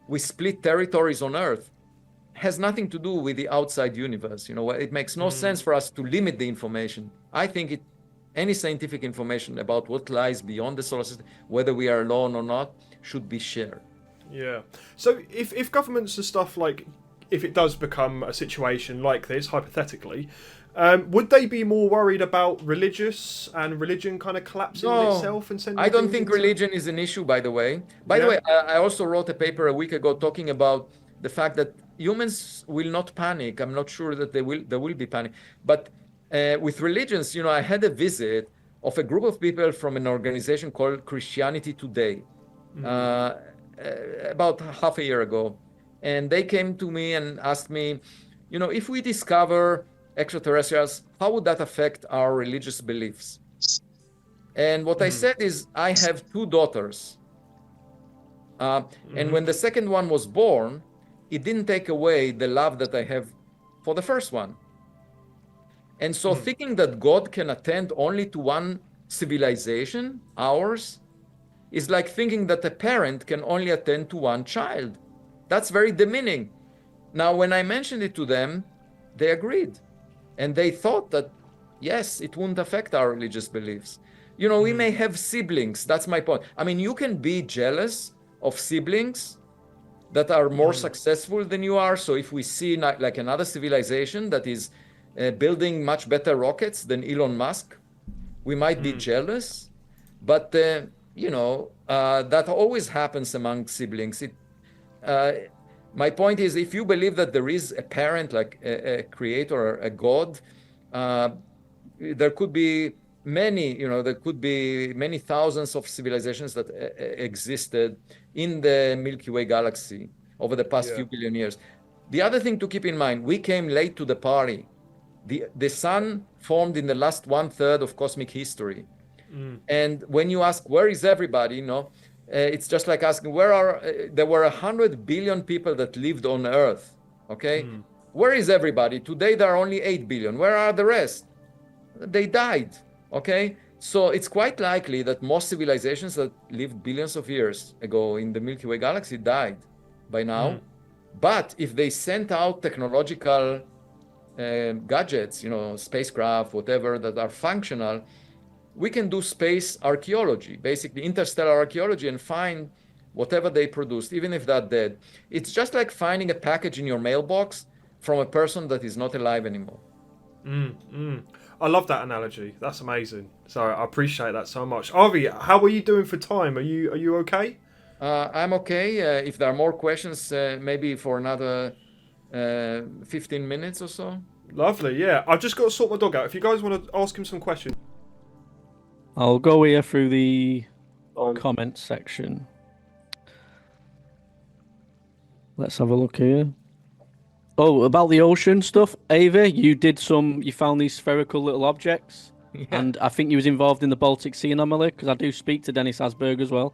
we split territories on Earth has nothing to do with the outside universe. It makes no sense for us to limit the information. I think any scientific information about what lies beyond the solar system, whether we are alone or not, should be shared. Yeah. So if governments and stuff, like, if it does become a situation like this, hypothetically, would they be more worried about religion kind of collapsing on itself and sending? I don't think religion is an issue, by the way. By the way, I also wrote a paper a week ago talking about the fact that humans will not panic. I'm not sure that there will be panic. But with religions, I had a visit of a group of people from an organization called Christianity Today about half a year ago. And they came to me and asked me, if we discover extraterrestrials, how would that affect our religious beliefs? And what I said is, I have 2 daughters. And when the second one was born, it didn't take away the love that I have for the first one. And so thinking that God can attend only to one civilization, ours, is like thinking that a parent can only attend to one child. That's very demeaning. Now, when I mentioned it to them, they agreed. And they thought that, yes, it wouldn't affect our religious beliefs. We may have siblings. That's my point. I mean, you can be jealous of siblings that are more successful than you are. So if we see like another civilization that is building much better rockets than Elon Musk, we might be jealous. But, that always happens among siblings. My point is, if you believe that there is a parent, like a creator or a God, there could be many thousands of civilizations that existed in the Milky Way galaxy over the past few billion years. The other thing to keep in mind, we came late to the party. The sun formed in the last 1/3 of cosmic history. And when you ask, where is everybody, it's just like asking, there were 100 billion people that lived on Earth, okay? Where is everybody? Today there are only 8 billion. Where are the rest? They died, okay? So it's quite likely that most civilizations that lived billions of years ago in the Milky Way galaxy died by now. But if they sent out technological gadgets, spacecraft, whatever, that are functional, we can do space archaeology, basically interstellar archaeology, and find whatever they produced, even if they're dead. It's just like finding a package in your mailbox from a person that is not alive anymore. I love that analogy. That's amazing. So I appreciate that so much. Avi, how are you doing for time? Are you okay? I'm okay. If there are more questions, maybe for another 15 minutes or so. Lovely, yeah. I've just got to sort my dog out. If you guys want to ask him some questions. I'll go here through the comment section. Let's have a look here. Oh, about the ocean stuff, Avi, you found these spherical little objects, and I think you was involved in the Baltic Sea anomaly, because I do speak to Dennis Asberg as well.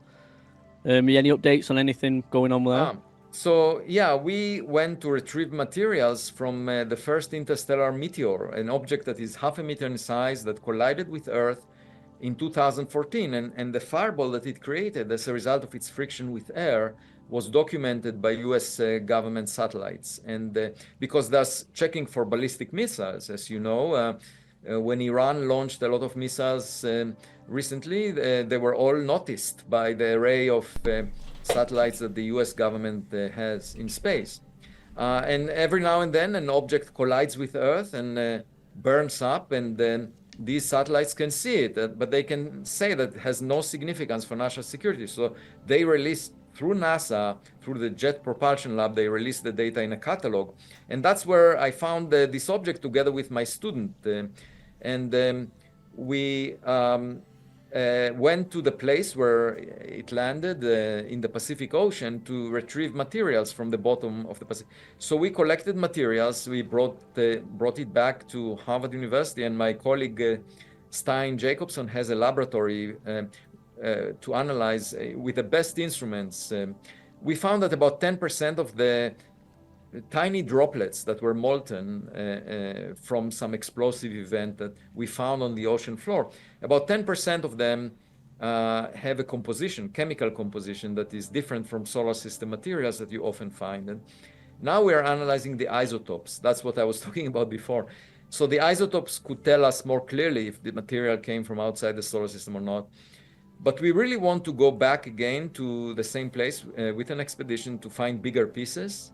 Any updates on anything going on there? So we went to retrieve materials from the first interstellar meteor, an object that is 0.5 meter in size that collided with Earth in 2014, and the fireball that it created as a result of its friction with air was documented by US government satellites. And because that's checking for ballistic missiles, as you know, when Iran launched a lot of missiles recently, they were all noticed by the array of satellites that the US government has in space. And every now and then an object collides with Earth and burns up, and then these satellites can see it, but they can say that it has no significance for national security. So they released through NASA, through the Jet Propulsion Lab, they released the data in a catalog. And that's where I found this object together with my student. We went to the place where it landed in the Pacific Ocean to retrieve materials from the bottom of the Pacific. So we collected materials, we brought it back to Harvard University, and my colleague Stein Jacobson has a laboratory to analyze with the best instruments. We found that about 10% of the tiny droplets that were molten from some explosive event that we found on the ocean floor, about 10% of them have a chemical composition that is different from solar system materials that you often find. And now we are analyzing the isotopes. That's what I was talking about before. So the isotopes could tell us more clearly if the material came from outside the solar system or not. But we really want to go back again to the same place with an expedition to find bigger pieces.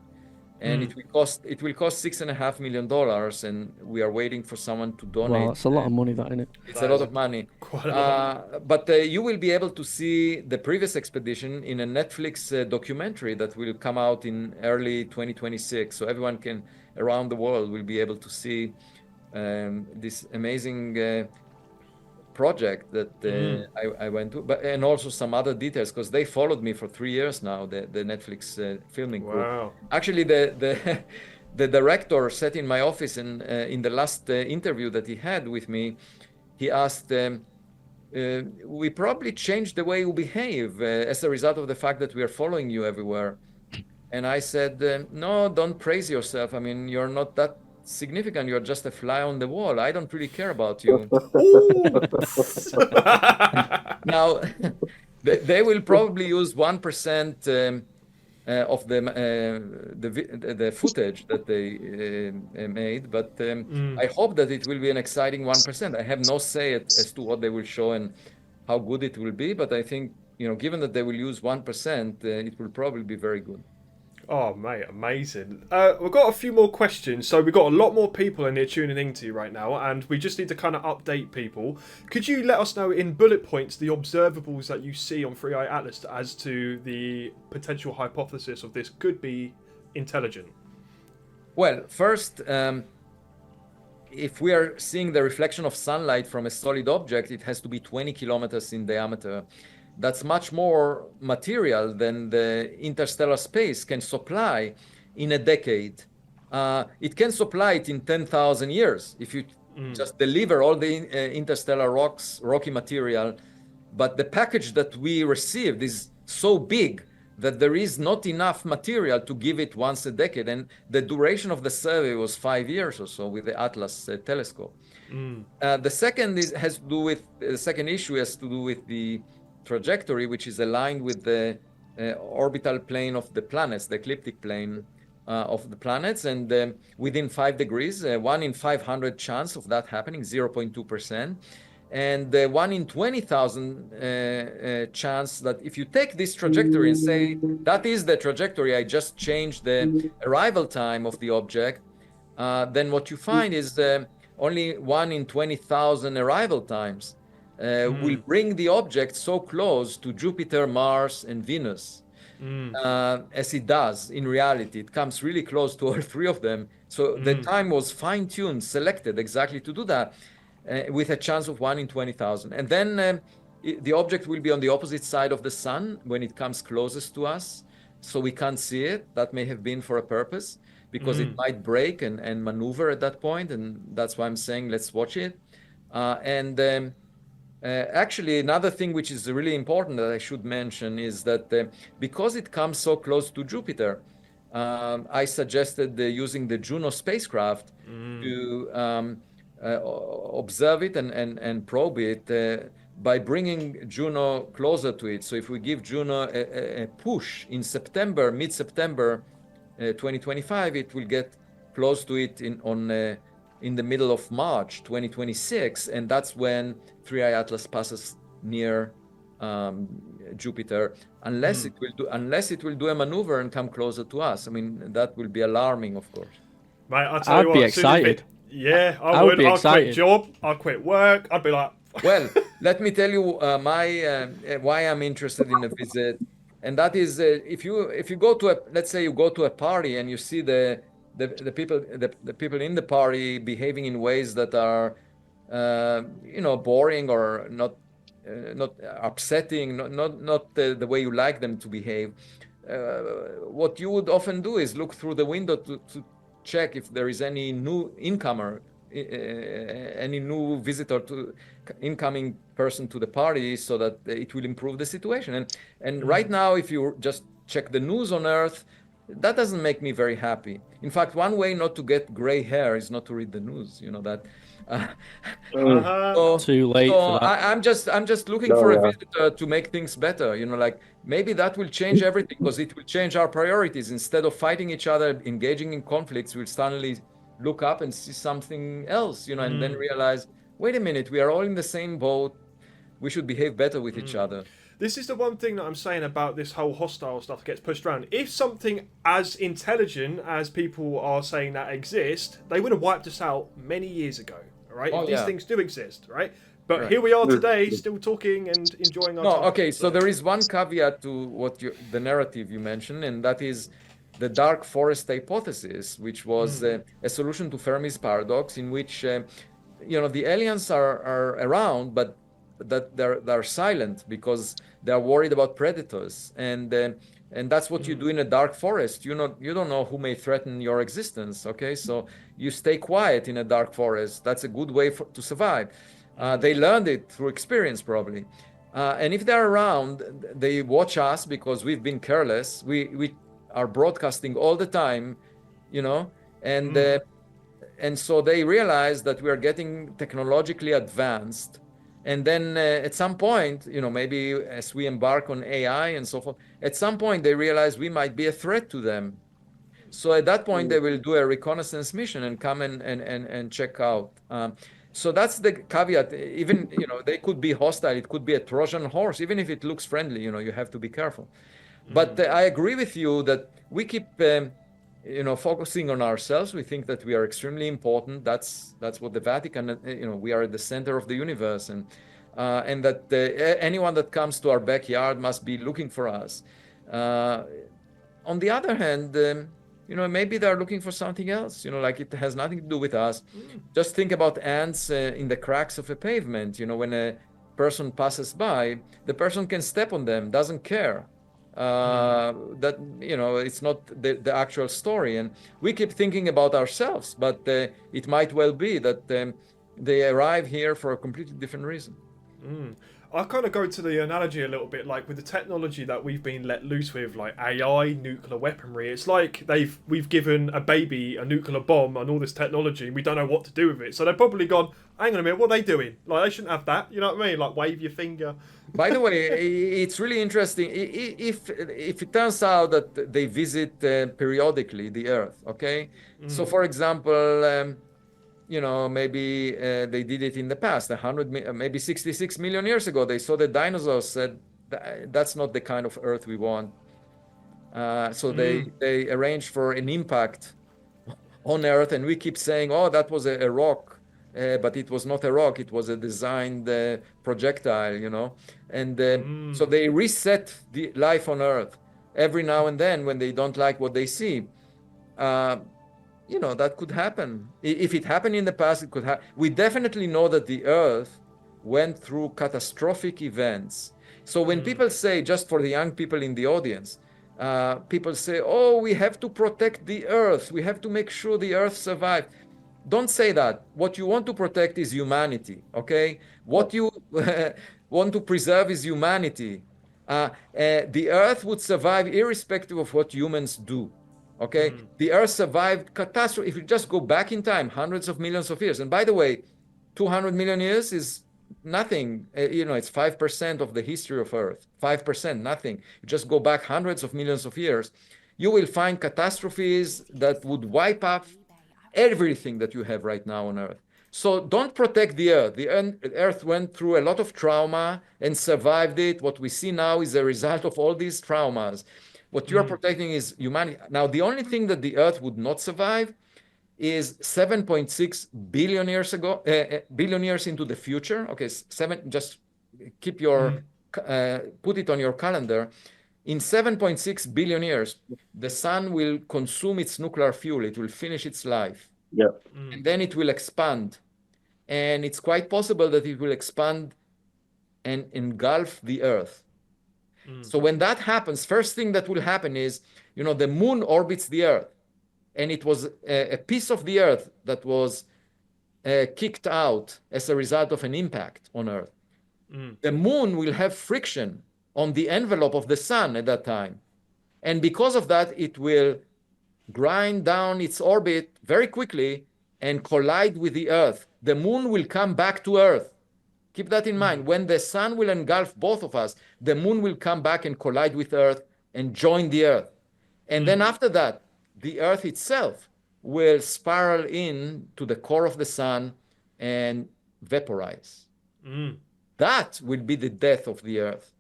And it will cost $6.5 million, and we are waiting for someone to donate. Wow, that's a lot of money, that, isn't it? It's a lot of money. Quite a lot. But you will be able to see the previous expedition in a Netflix documentary that will come out in early 2026. So everyone around the world will be able to see this amazing project that I went to, and also some other details, because they followed me for 3 years now, the Netflix filming crew. Wow. Actually, the director sat in my office, and in the last interview that he had with me, he asked, we probably changed the way you behave as a result of the fact that we are following you everywhere. And I said, no, don't praise yourself. I mean, you're not that significant. You're just a fly on the wall. I don't really care about you. Now, they will probably use 1% of the footage that they made, but I hope that it will be an exciting 1%. I have no say as to what they will show and how good it will be, but I think, given that they will use 1%, it will probably be very good. Oh, mate, amazing. We've got a few more questions. So we've got a lot more people in here tuning into you right now, and we just need to kind of update people. Could you let us know in bullet points the observables that you see on 3i Atlas as to the potential hypothesis of this could be intelligent? Well, first, if we are seeing the reflection of sunlight from a solid object, it has to be 20 kilometers in diameter. That's much more material than the interstellar space can supply in a decade. It can supply it in 10,000 years if you just deliver all the interstellar rocky material. But the package that we received is so big that there is not enough material to give it once a decade. And the duration of the survey was 5 years or so with the Atlas telescope. The second issue has to do with the trajectory, which is aligned with the orbital plane of the planets, the ecliptic plane of the planets, and within 5 degrees, 1 in 500 chance of that happening, 0.2%, and 1 in 20,000 chance that if you take this trajectory and say that is the trajectory, I just changed the arrival time of the object, then what you find is only 1 in 20,000 arrival times will bring the object so close to Jupiter, Mars, and Venus as it does in reality. It comes really close to all 3 of them. So the time was fine-tuned, selected exactly to do that with a chance of 1 in 20,000. And then the object will be on the opposite side of the sun when it comes closest to us. So we can't see it. That may have been for a purpose because it might break and maneuver at that point. And that's why I'm saying let's watch it. Actually, another thing which is really important that I should mention is that because it comes so close to Jupiter, I suggested using the Juno spacecraft to observe it and probe it by bringing Juno closer to it. So if we give Juno a push in September, mid-September 2025, it will get close to it in the middle of March 2026, and that's when 3i Atlas passes near Jupiter, unless it will do a maneuver and come closer to us. I mean, that will be alarming, of course. Mate, I'd be excited. Yeah, I would. I'd quit job. I'd quit work. I'd be like. Well, let me tell you why I'm interested in a visit, and that is if you go to let's say you go to a party and you see the people in the party behaving in ways that are boring or not not upsetting, not the way you like them to behave. What you would often do is look through the window to check if there is any new incomer, any new visitor to incoming person to the party, so that it will improve the situation. And right now, if you just check the news on Earth, that doesn't make me very happy. In fact, one way not to get gray hair is not to read the news. You know that. Too late for that. I'm just looking for a visitor to make things better. You know, like maybe that will change everything, because it will change our priorities. Instead of fighting each other, engaging in conflicts, we'll suddenly look up and see something else. You know, and then realize, wait a minute, we are all in the same boat. We should behave better with each other. This is the one thing that I'm saying about this whole hostile stuff that gets pushed around. If something as intelligent as people are saying that exists, they would have wiped us out many years ago. All right, if these things do exist, right? But here we are today, still talking and enjoying our time. Okay, so there is one caveat to what the narrative you mentioned, and that is the dark forest hypothesis, which was a solution to Fermi's paradox, in which the aliens are around, but that they're silent because they're worried about predators, and that's what you do in a dark forest. You don't know who may threaten your existence. Okay, so you stay quiet in a dark forest. That's a good way to survive. They learned it through experience, probably. And if they're around, they watch us because we've been careless. We are broadcasting all the time, and so they realize that we are getting technologically advanced. And then at some point, maybe as we embark on AI and so forth, at some point they realize we might be a threat to them. So at that point, they will do a reconnaissance mission and come and check out. So that's the caveat. Even, they could be hostile. It could be a Trojan horse. Even if it looks friendly, you have to be careful. But I agree with you that we keep focusing on ourselves. We think that we are extremely important. That's what the Vatican, we are at the center of the universe, and that anyone that comes to our backyard must be looking for us. On the other hand, maybe they're looking for something else. Like it has nothing to do with us. Just think about ants in the cracks of a pavement. When a person passes by, the person can step on them, doesn't care. That it's not the actual story, and we keep thinking about ourselves, but it might well be that they arrive here for a completely different reason. I kind of go to the analogy a little bit, like with the technology that we've been let loose with, like AI, nuclear weaponry. It's like we've given a baby a nuclear bomb and all this technology, and we don't know what to do with it. So they've probably gone, hang on a minute, what are they doing? Like, they shouldn't have that. You know what I mean? Like, wave your finger. By the way, it's really interesting. If it turns out that they visit periodically the Earth, okay? So, for example, maybe they did it in the past, maybe 66 million years ago. They saw the dinosaurs, said, that's not the kind of Earth we want. So they arranged for an impact on Earth, and we keep saying, oh, that was a rock. But it was not a rock, it was a designed projectile, And so they reset the life on Earth every now and then when they don't like what they see. That could happen. If it happened in the past, it could happen. We definitely know that the Earth went through catastrophic events. So when people say, just for the young people in the audience, people say, oh, we have to protect the Earth. We have to make sure the Earth survives. Don't say that. What you want to protect is humanity, okay? What you want to preserve is humanity. The Earth would survive irrespective of what humans do, okay? The Earth survived catastrophe. If you just go back in time, hundreds of millions of years. And by the way, 200 million years is nothing. It's 5% of the history of Earth. 5%, nothing. You just go back hundreds of millions of years. You will find catastrophes that would wipe up everything that you have right now on Earth. So don't protect the Earth. The Earth went through a lot of trauma and survived it. What we see now is a result of all these traumas. What you're protecting is humanity. Now, the only thing that the Earth would not survive is 7.6 billion years ago, billion years into the future. Okay, just keep your, put it on your calendar. In 7.6 billion years, the sun will consume its nuclear fuel. It will finish its life. And then it will expand. And it's quite possible that it will expand and engulf the Earth. So when that happens, first thing that will happen is, the moon orbits the Earth, and it was a piece of the Earth that was kicked out as a result of an impact on Earth. The moon will have friction on the envelope of the sun at that time. And because of that, it will grind down its orbit very quickly and collide with the Earth. The moon will come back to Earth. Keep that in mind. When the sun will engulf both of us, the moon will come back and collide with Earth and join the Earth. And then after that, the Earth itself will spiral in to the core of the sun and vaporize. That will be the death of the Earth.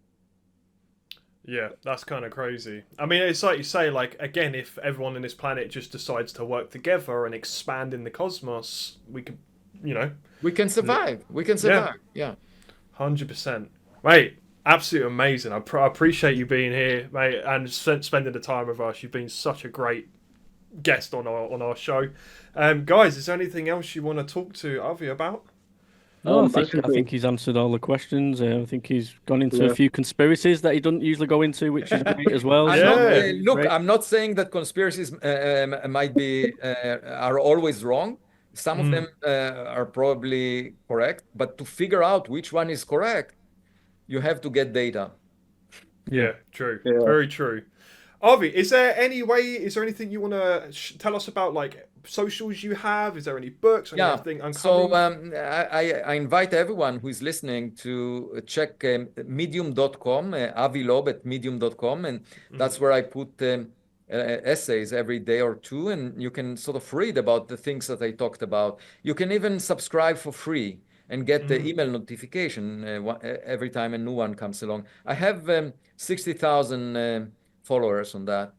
Yeah, that's kind of crazy. I mean, it's like you say, like, again, if everyone on this planet just decides to work together and expand in the cosmos, we can, We can survive. We can survive. Yeah. 100%. Mate, absolutely amazing. I appreciate you being here, mate, and spending the time with us. You've been such a great guest on our show. Guys, is there anything else you want to talk to Avi about? No, I think he's answered all the questions. I think he's gone into a few conspiracies that he doesn't usually go into, which is great as well. I'm not saying that conspiracies might be are always wrong. Some of them are probably correct, but to figure out which one is correct, you have to get data. Yeah, true. Yeah. Very true. Avi, is there anything you want to tell us about, like socials you have? Is there any books or anything uncommon? So I invite everyone who is listening to check medium.com, Avi Loeb at medium.com, and that's where I put essays every day or two, and you can sort of read about the things that I talked about. You can even subscribe for free and get the email notification every time a new one comes along. I have 60,000 followers on that.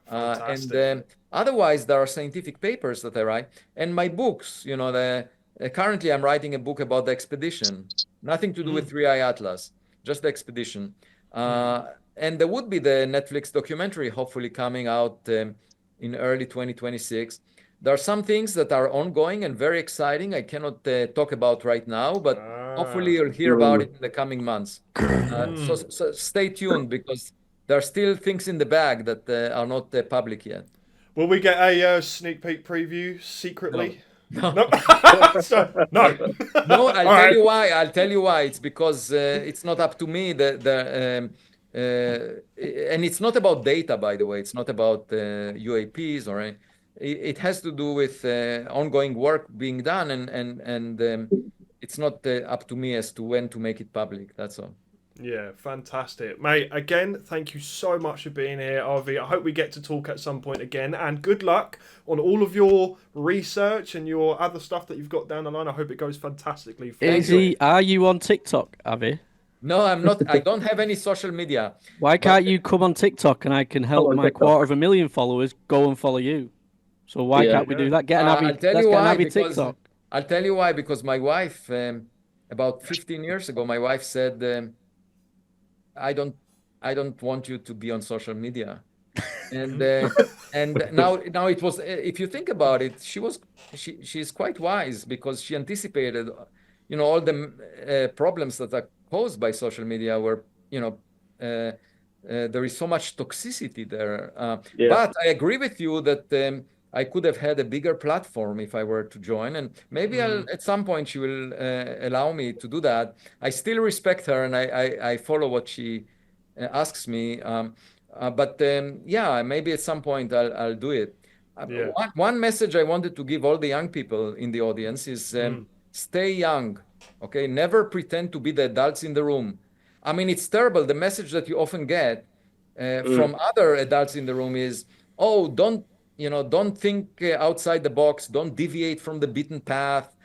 And otherwise, there are scientific papers that I write, and my books. Currently, I'm writing a book about the expedition. Nothing to do with 3i Atlas, just the expedition. And there would be the Netflix documentary, hopefully coming out in early 2026. There are some things that are ongoing and very exciting. I cannot talk about right now, but hopefully you'll hear about it in the coming months. So stay tuned, because there are still things in the bag that are not public yet. Will we get a sneak peek preview secretly? No. No. No, I'll tell you why. It's because it's not up to me. And it's not about data, by the way. It's not about UAPs or anything. It has to do with ongoing work being done, and it's not up to me as to when to make it public. That's all. Yeah, fantastic. Mate, again, thank you so much for being here, Avi. I hope we get to talk at some point again, and good luck on all of your research and your other stuff that you've got down the line. I hope it goes fantastically for you. Are you on TikTok, Avi? No, I'm not. I don't have any social media. Why can't you come on TikTok and I can help my 250,000 followers go and follow you? So why can't we do that? Get an Avi TikTok. I'll tell you why. Because my wife, about 15 years ago, my wife said, I don't want you to be on social media. And and now it was, if you think about it, she's quite wise, because she anticipated, all the problems that are caused by social media, where there is so much toxicity there. But I agree with you that I could have had a bigger platform if I were to join, and maybe at some point she will allow me to do that. I still respect her, and I follow what she asks me. But maybe at some point I'll do it. One message I wanted to give all the young people in the audience is stay young. Okay, never pretend to be the adults in the room. I mean, it's terrible. The message that you often get from other adults in the room is, oh, don't think outside the box. Don't deviate from the beaten path.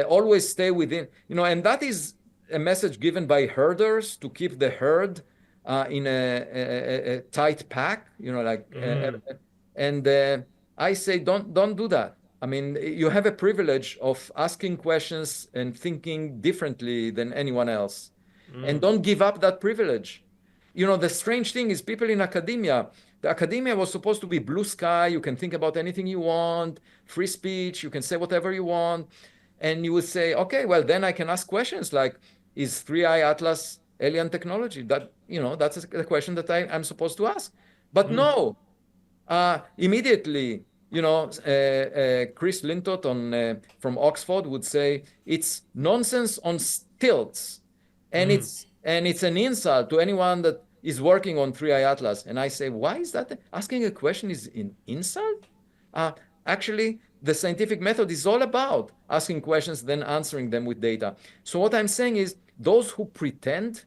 Always stay within. And that is a message given by herders to keep the herd in a tight pack. And I say, don't do that. I mean, you have a privilege of asking questions and thinking differently than anyone else. And don't give up that privilege. The strange thing is, people in academia, the academia was supposed to be blue sky. You can think about anything you want, free speech, you can say whatever you want. And you would say, okay, well, then I can ask questions like, is 3i Atlas alien technology? That, that's a question that I'm supposed to ask. But no, immediately, Chris Lintott from Oxford would say it's nonsense on stilts, and it's an insult to anyone that is working on 3i Atlas. And I say, why is that? Asking a question is an insult? Actually, the scientific method is all about asking questions, then answering them with data. So what I'm saying is those who pretend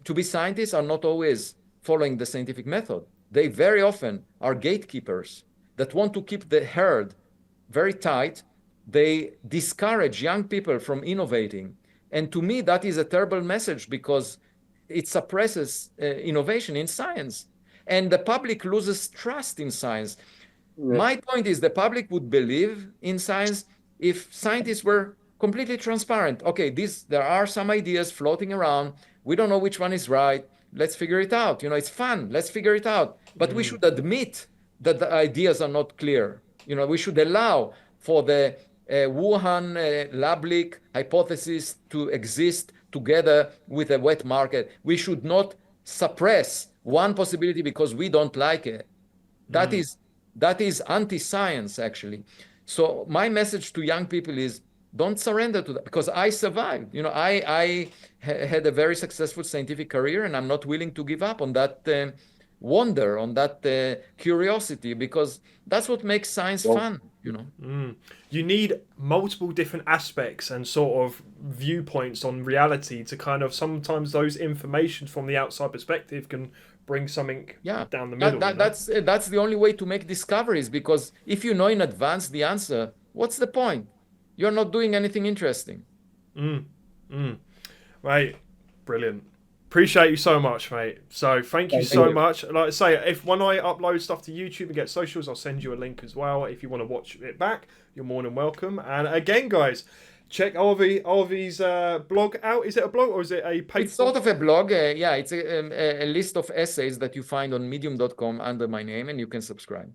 to be scientists are not always following the scientific method. They very often are gatekeepers that want to keep the herd very tight. They discourage young people from innovating. And to me, that is a terrible message because it suppresses innovation in science. And the public loses trust in science. Yeah. My point is the public would believe in science if scientists were completely transparent. Okay, there are some ideas floating around. We don't know which one is right. Let's figure it out. It's fun. Let's figure it out. But we should admit that the ideas are not clear. We should allow for the Wuhan lab leak hypothesis to exist together with a wet market. We should not suppress one possibility because we don't like it. That is anti-science, actually. So my message to young people is don't surrender to that, because I survived. I had a very successful scientific career, and I'm not willing to give up on that wonder, on that curiosity, because that's what makes science fun. You need multiple different aspects and sort of viewpoints on reality to kind of, sometimes those information from the outside perspective can bring something down the middle. That's the only way to make discoveries, because if you know in advance the answer, what's the point? You're not doing anything interesting. Mate, brilliant. Appreciate you so much, mate. So thank you so much. Like I say, when I upload stuff to YouTube and get socials, I'll send you a link as well. If you want to watch it back, you're more than welcome. And again, guys, check Avi's blog out. Is it a blog or is it a paper? It's sort of a blog. It's a list of essays that you find on medium.com under my name, and you can subscribe.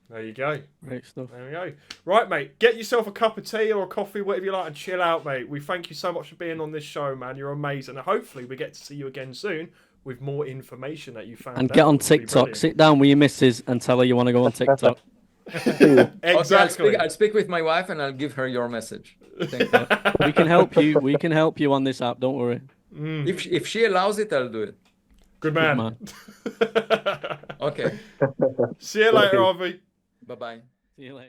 There you go. Great stuff. There we go. Right, mate. Get yourself a cup of tea or a coffee, whatever you like, and chill out, mate. We thank you so much for being on this show, man. You're amazing. And hopefully we get to see you again soon with more information that you found. And get on TikTok. Sit down with your missus and tell her you want to go on TikTok. Exactly. Okay, I'll speak with my wife and I'll give her your message. We can help you. We can help you on this app. Don't worry. If she allows it, I'll do it. Good man. Okay. See you later, Avi. Bye-bye. See you later.